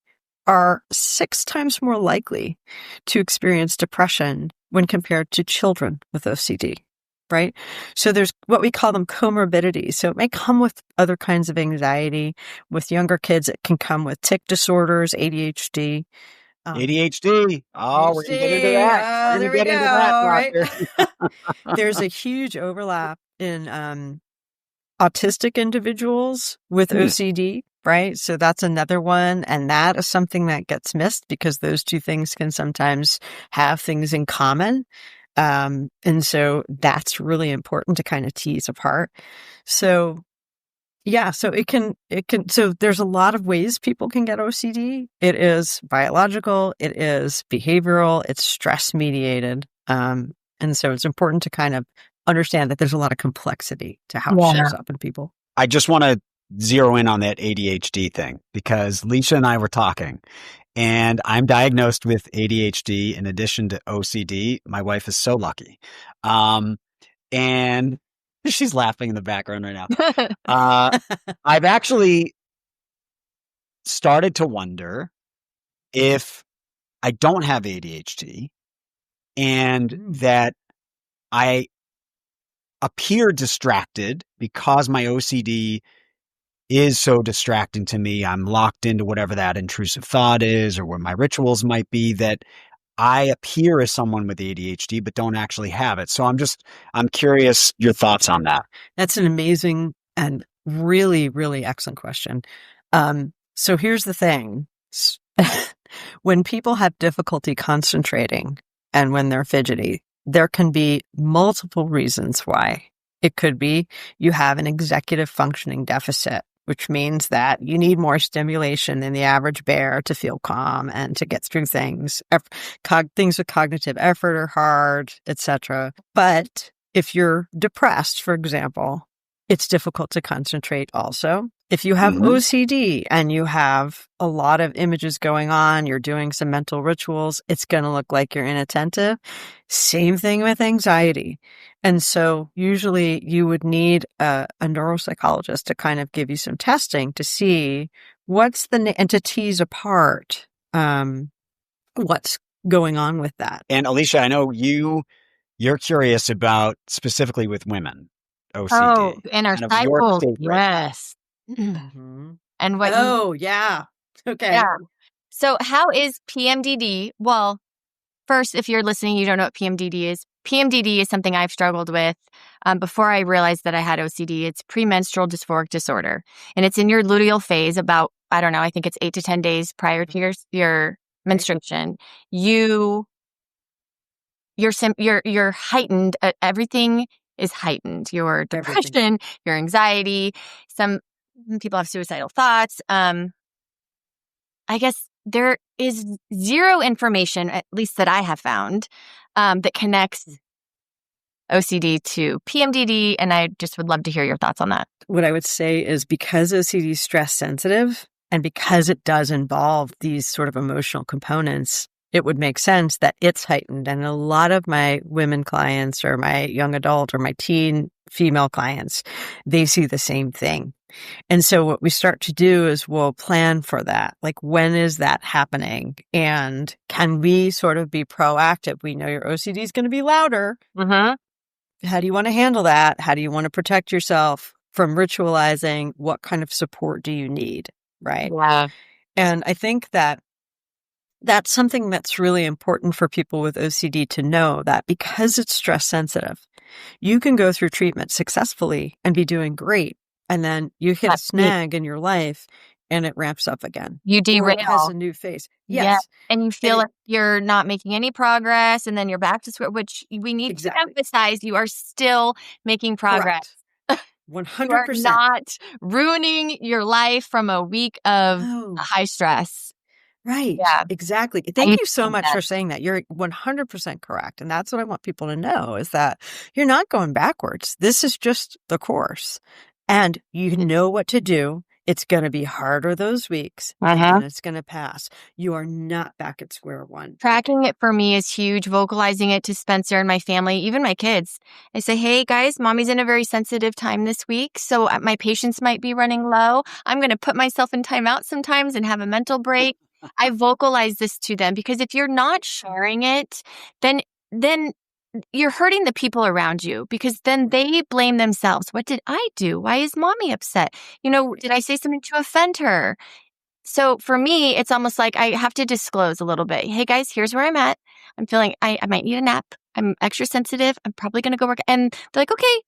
are 6 times more likely to experience depression when compared to children with OCD. Right? So there's what we call them comorbidities. So it may come with other kinds of anxiety. With younger kids, it can come with tic disorders, ADHD. ADHD. Oh, we're going to get into that. Oh, there we go. Right? There's a huge overlap in autistic individuals with OCD, right? So that's another one. And that is something that gets missed because those two things can sometimes have things in common. And so that's really important to kind of tease apart. So yeah, so so there's a lot of ways people can get OCD. It is biological, it is behavioral, it's stress mediated. And so it's important to kind of understand that there's a lot of complexity to how it shows up in people. I just want to zero in on that ADHD thing because Leisha and I were talking. And I'm diagnosed with ADHD in addition to OCD. My wife is so lucky. And she's laughing in the background right now. I've actually started to wonder if I don't have ADHD and that I appear distracted because my OCD is so distracting to me. I'm locked into whatever that intrusive thought is or where my rituals might be, that I appear as someone with ADHD, but don't actually have it. So I'm curious your thoughts on that. That's an amazing and really, really excellent question. So here's the thing. When people have difficulty concentrating and when they're fidgety, there can be multiple reasons why. It could be you have an executive functioning deficit, which means that you need more stimulation than the average bear to feel calm and to get through things. Things with cognitive effort are hard, etc. But if you're depressed, for example, it's difficult to concentrate also. If you have OCD and you have a lot of images going on, you're doing some mental rituals, it's going to look like you're inattentive. Same thing with anxiety. And so usually you would need a neuropsychologist to kind of give you some testing to see and to tease apart what's going on with that. And Alicia, I know you're curious about specifically with women, OCD. Oh, in our cycle, yes. And what? Oh, yeah. Okay. Yeah. So how is PMDD? Well, first, if you're listening, you don't know what PMDD is. PMDD is something I've struggled with before I realized that I had OCD. It's premenstrual dysphoric disorder. And it's in your luteal phase about I don't know, I think it's 8 to 10 days prior to your menstruation, you're heightened. Everything is heightened. Your depression, your anxiety. Some people have suicidal thoughts. I guess there is zero information, at least that I have found, that connects OCD to PMDD, and I just would love to hear your thoughts on that. What I would say is because OCD is stress sensitive and because it does involve these sort of emotional components, it would make sense that it's heightened. And a lot of my women clients or my young adult or my teen female clients, they see the same thing. And so what we start to do is we'll plan for that. Like, when is that happening? And can we sort of be proactive? We know your OCD is going to be louder. Mm-hmm. How do you want to handle that? How do you want to protect yourself from ritualizing? What kind of support do you need? Right. Yeah. And I think that that's something that's really important for people with OCD to know, that because it's stress sensitive, you can go through treatment successfully and be doing great. And then you hit a snag in your life and it ramps up again. You derail. Or it has a new phase. Yes. Yeah. And you feel like you're not making any progress, and then you're back to square, which we need to emphasize. You are still making progress. 100%. You are not ruining your life from a week of high stress. Right. Yeah. Exactly. Thank you so much for saying that. You're 100% correct. And that's what I want people to know, is that you're not going backwards. This is just the course. And you know what to do. It's going to be harder those weeks, and it's going to pass. You are not back at square one. Tracking it for me is huge. Vocalizing it to Spencer and my family, even my kids. I say, hey, guys, mommy's in a very sensitive time this week, so my patience might be running low. I'm going to put myself in timeout sometimes and have a mental break. I vocalize this to them, because if you're not sharing it, then you're hurting the people around you, because then they blame themselves. What did I do? Why is mommy upset? Did I say something to offend her? So for me, it's almost like I have to disclose a little bit. Hey guys, here's where I'm at. I'm feeling I might need a nap. I'm extra sensitive. I'm probably going to go work. And they're like, okay,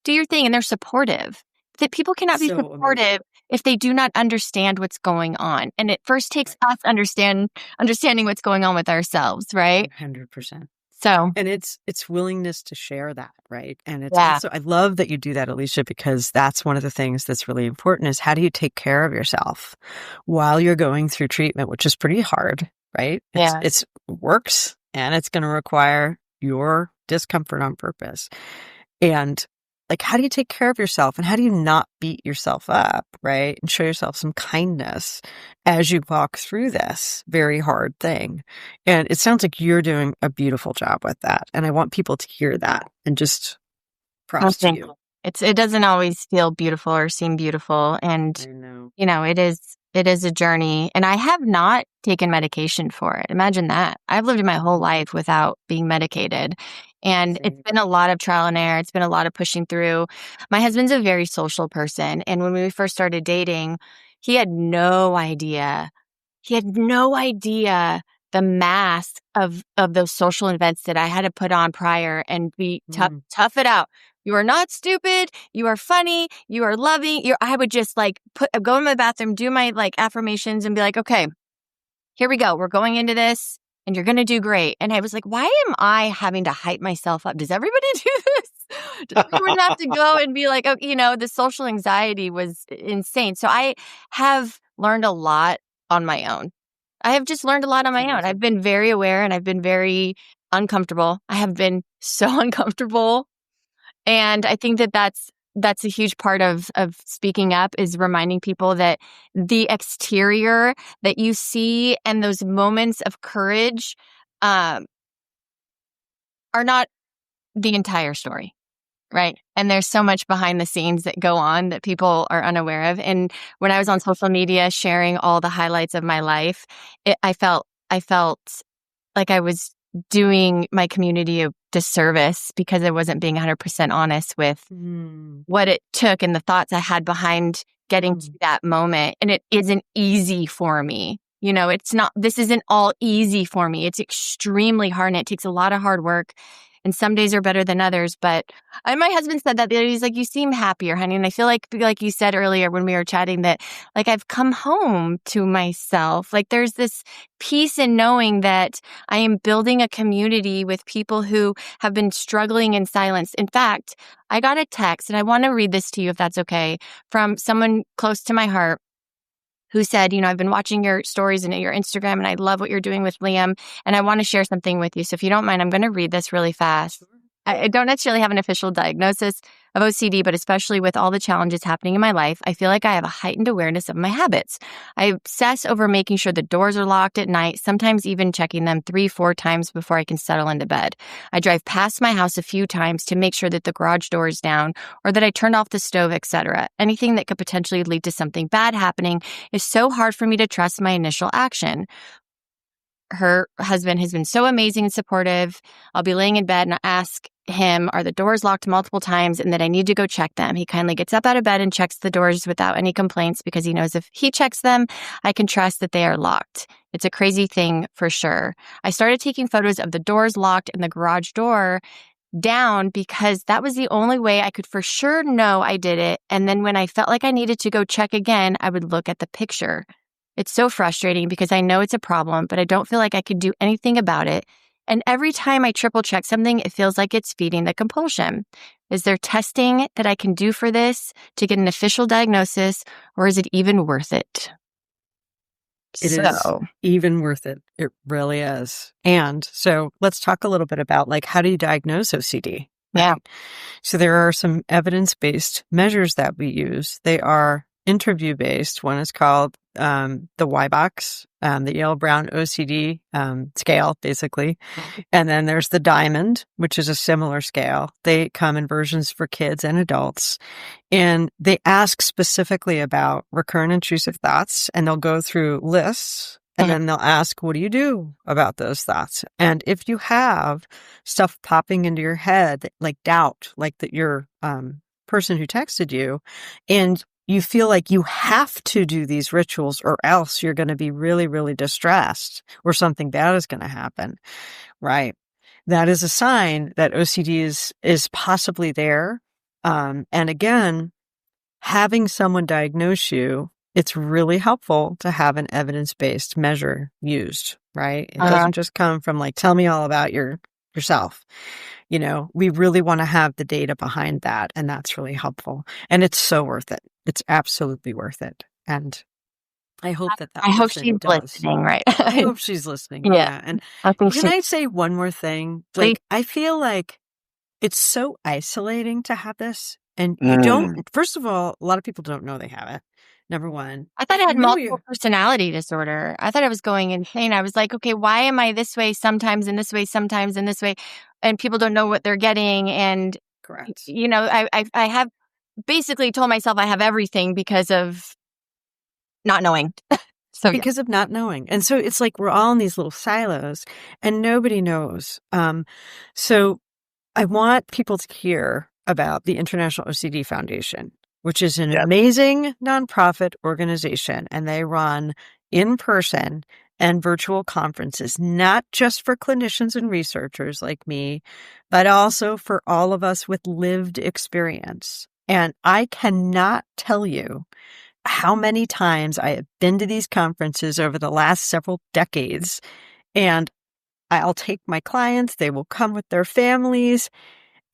do your thing. And they're supportive. That people cannot be supportive if they do not understand what's going on. And it first takes us understanding what's going on with ourselves, right? 100%. So, and it's willingness to share that, right? And it's also, I love that you do that, Alicia, because that's one of the things that's really important, is how do you take care of yourself while you're going through treatment, which is pretty hard, right? It's works, and it's going to require your discomfort on purpose. And like, how do you take care of yourself, and how do you not beat yourself up, right? And show yourself some kindness as you walk through this very hard thing. And it sounds like you're doing a beautiful job with that. And I want people to hear that, and just props to you. It doesn't always feel beautiful or seem beautiful. And, it is a journey. And I have not taken medication for it. Imagine that. I've lived my whole life without being medicated. And it's been a lot of trial and error. It's been a lot of pushing through. My husband's a very social person. And when we first started dating, he had no idea. The mass of those social events that I had to put on prior and be tough it out. You are not stupid. You are funny. You are loving. I would just go in my bathroom, do my affirmations, and be like, okay, here we go. We're going into this, and you're going to do great. And I was like, why am I having to hype myself up? Does everybody do this? Does everyone have to go and be like, the social anxiety was insane. So I have learned a lot on my own. I have just learned a lot on my own. I've been very aware, and I've been very uncomfortable. I have been so uncomfortable. And I think that that's a huge part of speaking up, is reminding people that the exterior that you see and those moments of courage are not the entire story, right? And there's so much behind the scenes that go on that people are unaware of. And when I was on social media sharing all the highlights of my life, I felt like I was doing my community a disservice, because I wasn't being 100% honest with what it took and the thoughts I had behind getting to that moment. And it isn't easy for me. This isn't all easy for me. It's extremely hard, and it takes a lot of hard work and some days are better than others. But my husband said that the other day, he's like, you seem happier, honey. And I feel like you said earlier when we were chatting, that like I've come home to myself. Like there's this peace in knowing that I am building a community with people who have been struggling in silence. In fact, I got a text, and I want to read this to you if that's okay, from someone close to my heart, who said, I've been watching your stories and your Instagram, and I love what you're doing with Liam, and I want to share something with you. So if you don't mind, I'm going to read this really fast. I don't necessarily have an official diagnosis of OCD, but especially with all the challenges happening in my life, I feel like I have a heightened awareness of my habits. I obsess over making sure the doors are locked at night, sometimes even checking them 3-4 times before I can settle into bed. I drive past my house a few times to make sure that the garage door is down or that I turned off the stove, etc. Anything that could potentially lead to something bad happening is so hard for me to trust my initial action. Her husband has been so amazing and supportive. I'll be laying in bed and I ask him, are the doors locked multiple times, and that I need to go check them. He kindly gets up out of bed and checks the doors without any complaints, because he knows if he checks them, I can trust that they are locked. It's a crazy thing for sure. I started taking photos of the doors locked and the garage door down because that was the only way I could for sure know I did it. And then when I felt like I needed to go check again, I would look at the picture. It's so frustrating because I know it's a problem, but I don't feel like I could do anything about it. And every time I triple check something, it feels like it's feeding the compulsion. Is there testing that I can do for this to get an official diagnosis, or is it even worth it? It is even worth it. It really is. And so let's talk a little bit about like, how do you diagnose OCD? Yeah. So there are some evidence-based measures that we use. They are interview-based. One is called the Y-Box, the Yale-Brown OCD scale, basically. And then there's the Diamond, which is a similar scale. They come in versions for kids and adults. And they ask specifically about recurrent intrusive thoughts, and they'll go through lists, and then they'll ask, what do you do about those thoughts? And if you have stuff popping into your head, like doubt, like that your person who texted you, and you feel like you have to do these rituals or else you're going to be really, really distressed or something bad is going to happen, right? That is a sign that OCD is possibly there. And again, having someone diagnose you, it's really helpful to have an evidence-based measure used, right? It doesn't just come from like, tell me all about yourself. We really want to have the data behind that, and that's really helpful. And it's so worth it. It's absolutely worth it. And I hope that I hope she's listening, right? I hope she's listening. Yeah. And can I say one more thing? Like, I feel like it's so isolating to have this. And you don't, first of all, a lot of people don't know they have it. Number one. I thought I had multiple personality disorder. I thought I was going insane. I was like, okay, why am I this way sometimes and this way sometimes and this way? And people don't know what they're getting. And, correct. I have basically told myself I have everything because of not knowing. Because of not knowing. And so it's like we're all in these little silos and nobody knows. So I want people to hear about the International OCD Foundation, which is an amazing nonprofit organization. And they run in-person and virtual conferences, not just for clinicians and researchers like me, but also for all of us with lived experience. And I cannot tell you how many times I have been to these conferences over the last several decades, and I'll take my clients, they will come with their families,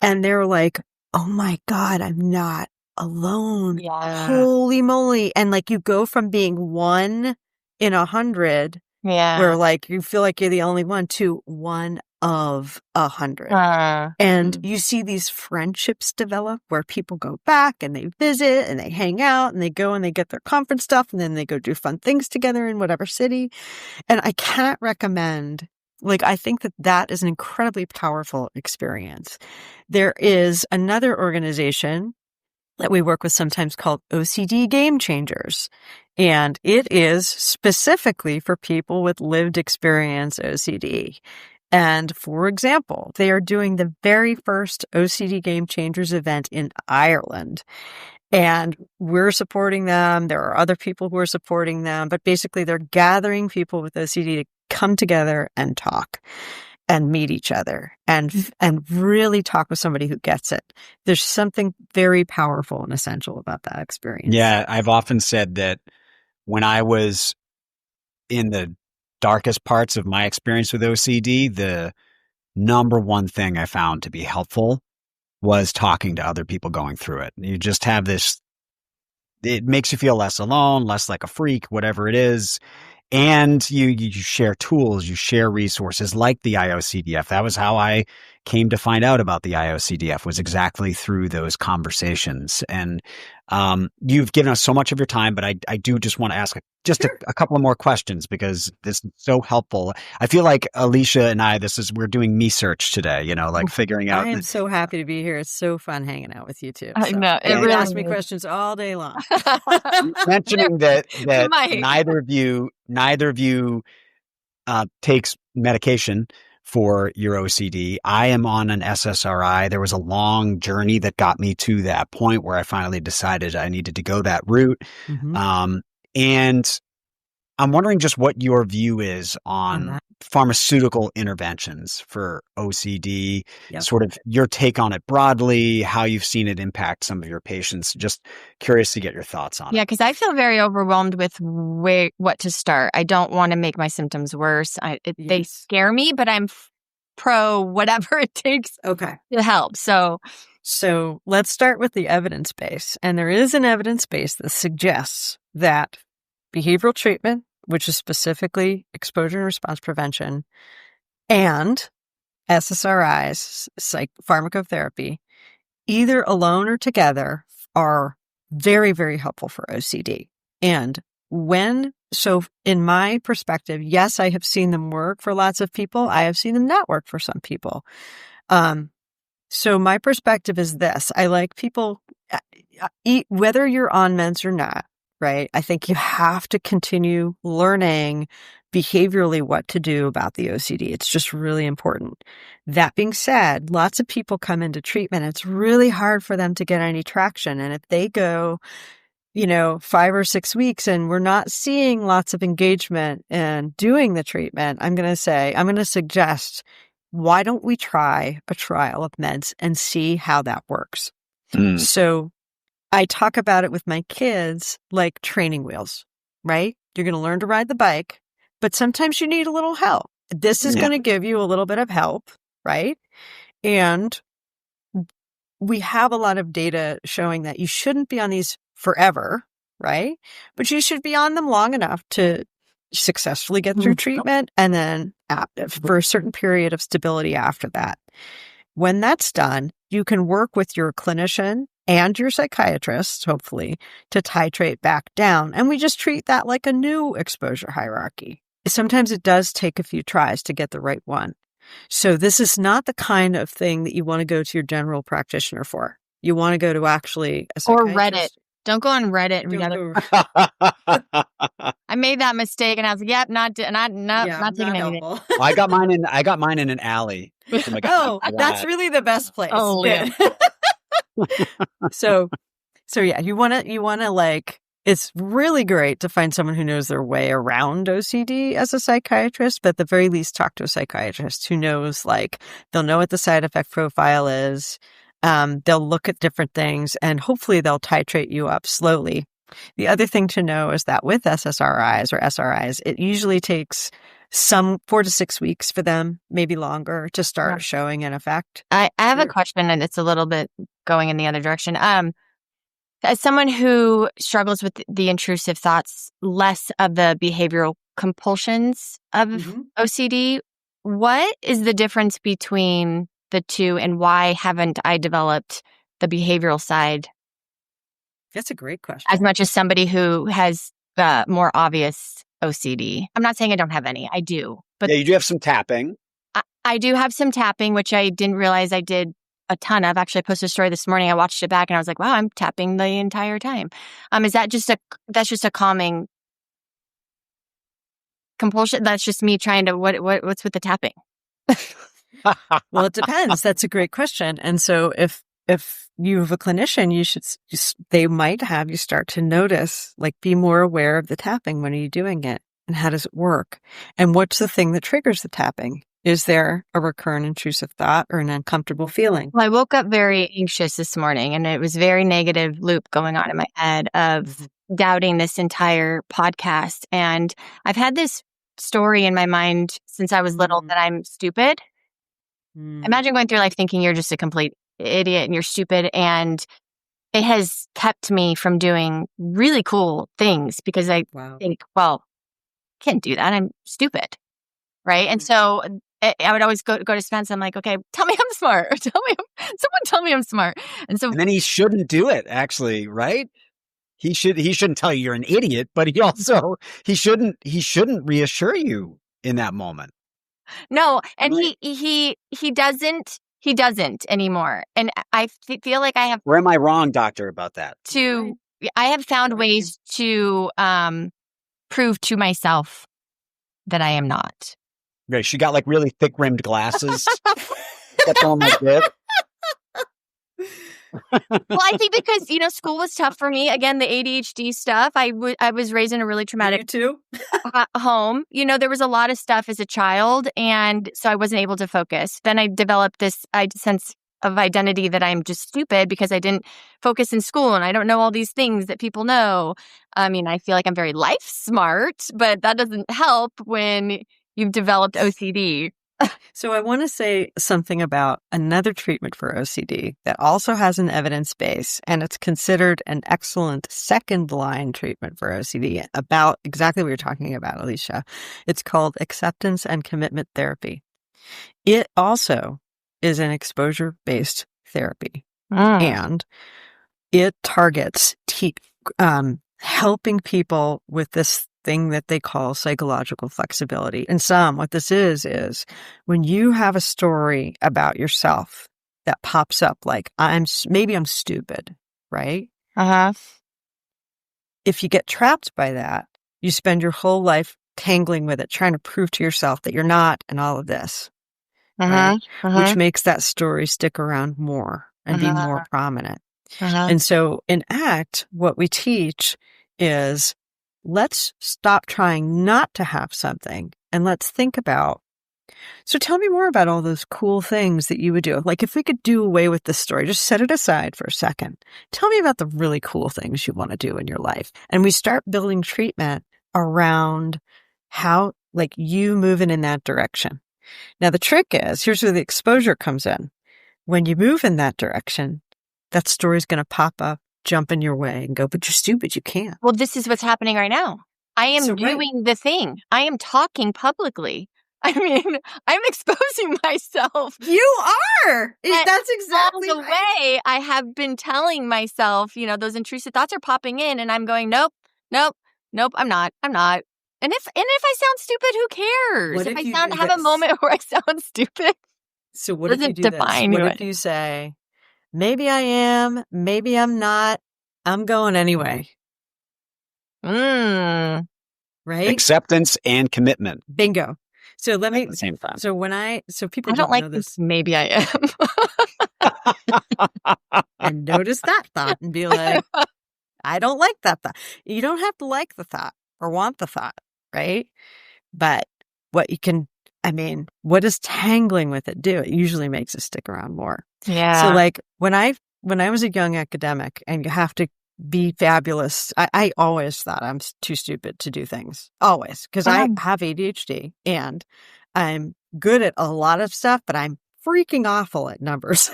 and they're like, oh my God, I'm not alone. Yeah. Holy moly. And like you go from being 1 in 100, where like you feel like you're the only one, to 1 of 100. And you see these friendships develop where people go back and they visit and they hang out and they go and they get their conference stuff and then they go do fun things together in whatever city. And I cannot recommend, I think that is an incredibly powerful experience. There is another organization that we work with sometimes called OCD Game Changers. And it is specifically for people with lived experience OCD. And for example, they are doing the very first OCD Game Changers event in Ireland. And we're supporting them. There are other people who are supporting them. But basically, they're gathering people with OCD to come together and talk. and meet each other and really talk with somebody who gets it. There's something very powerful and essential about that experience. Yeah, I've often said that when I was in the darkest parts of my experience with OCD, the number one thing I found to be helpful was talking to other people going through it. You just have this, it makes you feel less alone, less like a freak, whatever it is. And you share tools, you share resources like the IOCDF. That was how I came to find out about the IOCDF, was exactly through those conversations. And you've given us so much of your time, but I do just want to ask a couple of more questions because this is so helpful. I feel like Alicia and I, we're doing me search today, like figuring out. I am so happy to be here. It's so fun hanging out with you too. I know. It You really ask me questions all day long. Mentioning that neither of you takes medication for your OCD. I am on an SSRI. There was a long journey that got me to that point where I finally decided I needed to go that route. Mm-hmm. And I'm wondering just what your view is on pharmaceutical interventions for OCD, sort of your take on it broadly, how you've seen it impact some of your patients. Just curious to get your thoughts on it. Yeah, because I feel very overwhelmed with what to start. I don't want to make my symptoms worse. They scare me, but I'm pro whatever it takes to help. So let's start with the evidence base. And there is an evidence base that suggests that behavioral treatment, which is specifically exposure and response prevention, and SSRIs, pharmacotherapy, either alone or together, are very, very helpful for OCD. And in my perspective, yes, I have seen them work for lots of people. I have seen them not work for some people. So my perspective is this. I like people, whether you're on meds or not, right? I think you have to continue learning behaviorally what to do about the OCD. It's just really important. That being said, lots of people come into treatment. It's really hard for them to get any traction. And if they go, 5 or 6 weeks and we're not seeing lots of engagement and doing the treatment, I'm going to suggest, why don't we try a trial of meds and see how that works? So I talk about it with my kids like training wheels, right? You're going to learn to ride the bike, but sometimes you need a little help. This is going to give you a little bit of help, right? And we have a lot of data showing that you shouldn't be on these forever, right? But you should be on them long enough to successfully get through treatment and then for a certain period of stability after that. When that's done, you can work with your clinician and your psychiatrist, hopefully, to titrate back down. And we just treat that like a new exposure hierarchy. Sometimes it does take a few tries to get the right one. So this is not the kind of thing that you want to go to your general practitioner for. You want to go to actually a psychiatrist. Or Reddit. Don't go on Reddit and read I made that mistake and I was like, yep, not taking anything. I got mine in an alley. That's really the best place. Oh, yeah. So yeah, you want to it's really great to find someone who knows their way around OCD as a psychiatrist, but at the very least talk to a psychiatrist who knows, they'll know what the side effect profile is. They'll look at different things and hopefully they'll titrate you up slowly. The other thing to know is that with SSRIs or SRIs, it usually takes 4 to 6 weeks for them, maybe longer, to start showing an effect. I have a question, and it's a little bit going in the other direction. As someone who struggles with the intrusive thoughts, less of the behavioral compulsions of OCD, what is the difference between the two, and why haven't I developed the behavioral side? That's a great question. As much as somebody who has more obvious OCD. I'm not saying I don't have any. I do. But you do have some tapping. I do have some tapping, which I didn't realize I did a ton of. Actually, I posted a story this morning. I watched it back and I was like, wow, I'm tapping the entire time. Is that that's just a calming compulsion? That's just me trying to, what's with the tapping? Well, it depends. That's a great question. And so if you have a clinician, they might have you start to notice, be more aware of the tapping. When are you doing it? And how does it work? And what's the thing that triggers the tapping? Is there a recurrent intrusive thought or an uncomfortable feeling? Well, I woke up very anxious this morning, and it was very negative loop going on in my head of doubting this entire podcast. And I've had this story in my mind since I was little that I'm stupid. Imagine going through life thinking you're just a complete idiot and you're stupid. And it has kept me from doing really cool things because I think, well, I can't do that. I'm stupid. Right. And so I would always go to Spence. I'm like, okay, tell me I'm smart. Or someone tell me I'm smart. And then he shouldn't do it, actually, right? He shouldn't tell you you're an idiot, but he shouldn't reassure you in that moment. No, and right. he doesn't anymore. And I feel like I have. Where am I wrong, doctor, about that? I have found ways to prove to myself that I am not. Right. She got like really thick rimmed glasses. Kept on like this. Well, I think because, school was tough for me. Again, the ADHD stuff. I was raised in a really traumatic home. There was a lot of stuff as a child. And so I wasn't able to focus. Then I developed this sense of identity that I'm just stupid because I didn't focus in school and I don't know all these things that people know. I mean, I feel like I'm very life smart, but that doesn't help when you've developed OCD. So I want to say something about another treatment for OCD that also has an evidence base, and it's considered an excellent second-line treatment for OCD about exactly what you're talking about, Alicia. It's called acceptance and commitment therapy. It also is an exposure-based therapy, and it targets helping people with this thing that they call psychological flexibility. In sum, what this is when you have a story about yourself that pops up, like maybe I'm stupid, right? If you get trapped by that, you spend your whole life tangling with it, trying to prove to yourself that you're not and all of this, right? Which makes that story stick around more and be more prominent. And so in ACT, what we teach is let's stop trying not to have something and let's think about, so tell me more about all those cool things that you would do. Like if we could do away with this story, just set it aside for a second. Tell me about the really cool things you want to do in your life. And we start building treatment around how, like, you moving in that direction. Now, the trick is, here's where the exposure comes in. When you move in that direction, that story's going to pop up, jump in your way and go, but you're stupid, you can't. Well, this is what's happening right now. I am doing the thing. I am talking publicly. I mean, I'm exposing myself. You are. That's exactly along the way. I have been telling myself, those intrusive thoughts are popping in and I'm going, nope, I'm not. And if I sound stupid, who cares? If I have a moment where I sound stupid, so what if you do this? What if you say, maybe I am, maybe I'm not, I'm going anyway. Right? Acceptance and commitment. Bingo. So let me, at the same time. So people don't like know this. Maybe I am. And notice that thought and be like, I don't like that thought. You don't have to like the thought or want the thought, right? But what does tangling with it do? It usually makes us stick around more. Yeah. So like when I was a young academic and you have to be fabulous, I always thought I'm too stupid to do things. Always. Because I have ADHD and I'm good at a lot of stuff, but I'm freaking awful at numbers.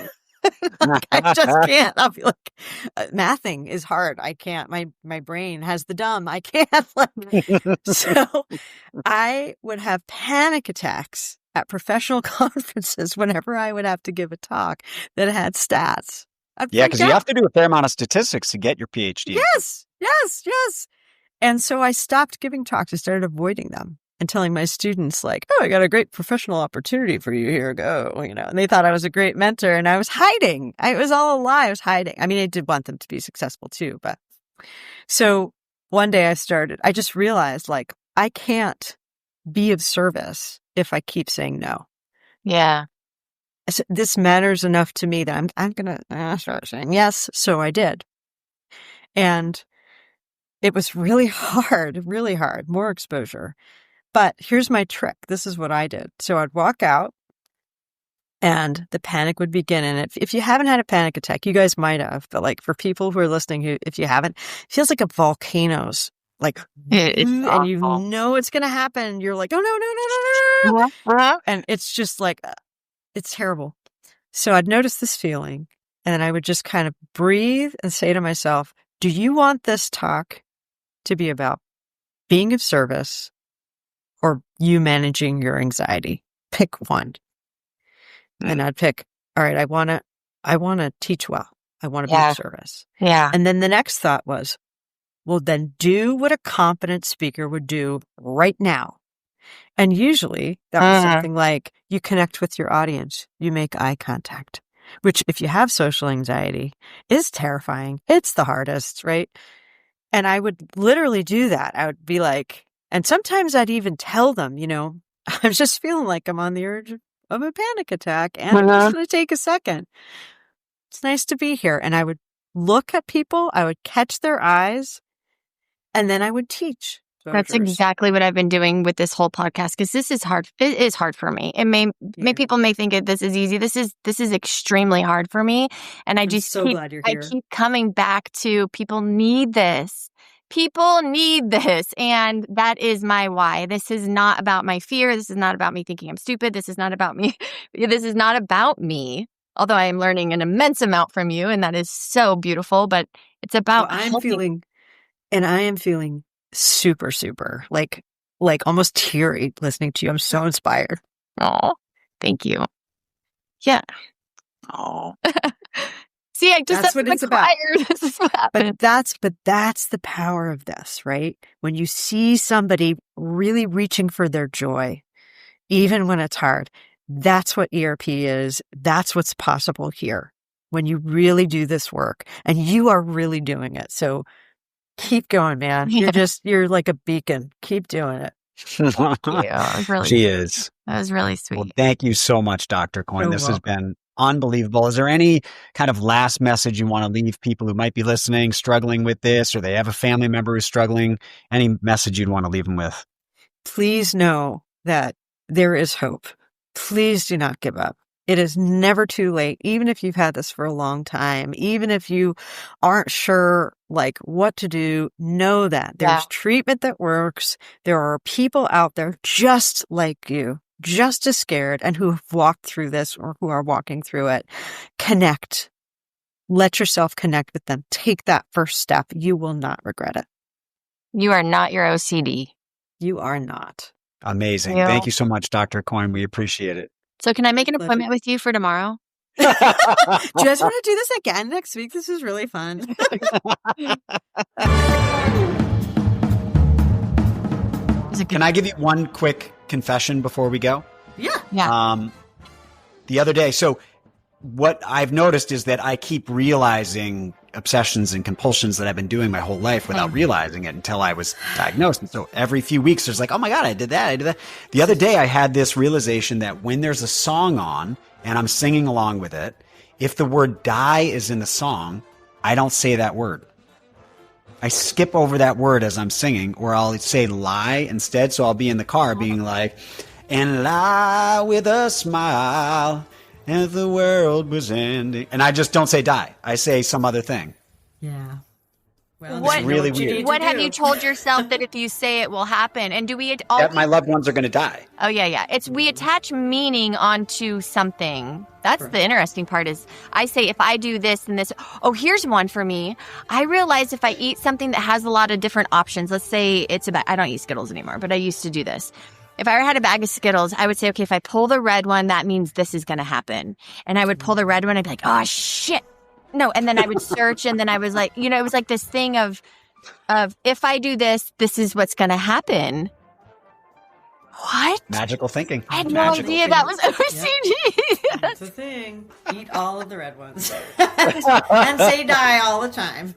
I just can't. I'll be like, mathing is hard. I can't. My brain has the dumb. I can't. So I would have panic attacks at professional conferences whenever I would have to give a talk that had stats. Yeah, because you have to do a fair amount of statistics to get your PhD. Yes. And so I stopped giving talks. I started avoiding them and telling my students like, oh, I got a great professional opportunity for you here. Go, and they thought I was a great mentor and I was hiding. It was all a lie. I was hiding. I mean, I did want them to be successful too. But so one day I just realized like, I can't be of service if I keep saying no. Yeah. This matters enough to me that I'm going to start saying yes. So I did. And it was really hard, more exposure. But here's my trick. This is what I did. So I'd walk out and the panic would begin. And if you haven't had a panic attack, you guys might have, but like for people who are listening, if you haven't, it feels like a volcano's like, and awful. you know it's going to happen. You're like, oh, no, no, no, no, no, no. And it's just like, it's terrible. So I'd notice this feeling and then I would just kind of breathe and say to myself, do you want this talk to be about being of service or you managing your anxiety? Pick one. And I'd pick, all right, I want to teach well. I want to be of service. Yeah. And then the next thought was, well, then do what a competent speaker would do right now. And usually that was something like you connect with your audience, you make eye contact, which if you have social anxiety is terrifying. It's the hardest, right? And I would literally do that. I would be like, and sometimes I'd even tell them, I'm just feeling like I'm on the edge of a panic attack and I'm just going to take a second. It's nice to be here. And I would look at people, I would catch their eyes, and then I would teach. That's exactly what I've been doing with this whole podcast because this is hard. It is hard for me. It may people may think this is easy. This is extremely hard for me, and I'm so glad you're here. I keep coming back to people need this. People need this, and that is my why. This is not about my fear. This is not about me thinking I'm stupid. This is not about me. This is not about me. Although I am learning an immense amount from you, and that is so beautiful. But it's about I am feeling super, super like almost teary listening to you. I'm so inspired. Oh, thank you. Yeah. Oh, see, I just that's what it's about. This is what happened. But that's the power of this, right? When you see somebody really reaching for their joy, even when it's hard, that's what ERP is. That's what's possible here when you really do this work, and you are really doing it. So keep going, man. You're like a beacon. Keep doing it. Yeah, really. She is. That was really sweet. Well, thank you so much, Dr. Coyne. This has been unbelievable. Is there any kind of last message you want to leave people who might be listening, struggling with this, or they have a family member who's struggling? Any message you'd want to leave them with? Please know that there is hope. Please do not give up. It is never too late, even if you've had this for a long time, even if you aren't sure like what to do, know that there's treatment that works. There are people out there just like you, just as scared and who have walked through this or who are walking through it. Connect. Let yourself connect with them. Take that first step. You will not regret it. You are not your OCD. You are not. Amazing. Thank you so much, Dr. Coyne. We appreciate it. So can I make an appointment with you for tomorrow? Do you guys want to do this again next week? This is really fun. Can I give you one quick confession before we go? Yeah. The other day, so what I've noticed is that I keep realizing obsessions and compulsions that I've been doing my whole life without realizing it until I was diagnosed. And so every few weeks, there's like, oh my God, I did that. The other day, I had this realization that when there's a song on and I'm singing along with it, if the word die is in the song, I don't say that word. I skip over that word as I'm singing, or I'll say lie instead. So I'll be in the car being like, and lie with a smile as the world was ending. And I just don't say die. I say some other thing. Yeah. Well, it's really weird. What have you told yourself that if you say it will happen? And do we all that my loved ones are going to die? Oh, yeah. We attach meaning onto something. That's the interesting part is I say if I do this and this. Oh, here's one for me. I realize if I eat something that has a lot of different options, let's say I don't eat Skittles anymore, but I used to do this. If I ever had a bag of Skittles, I would say, okay, if I pull the red one, that means this is going to happen. And I would pull the red one. I'd be like, oh, shit. No. And then I would search. And then I was like, it was like this thing of if I do this, this is what's going to happen. What? Magical thinking. I had no idea that was OCD. That's the thing. Eat all of the red ones. And say die all the time.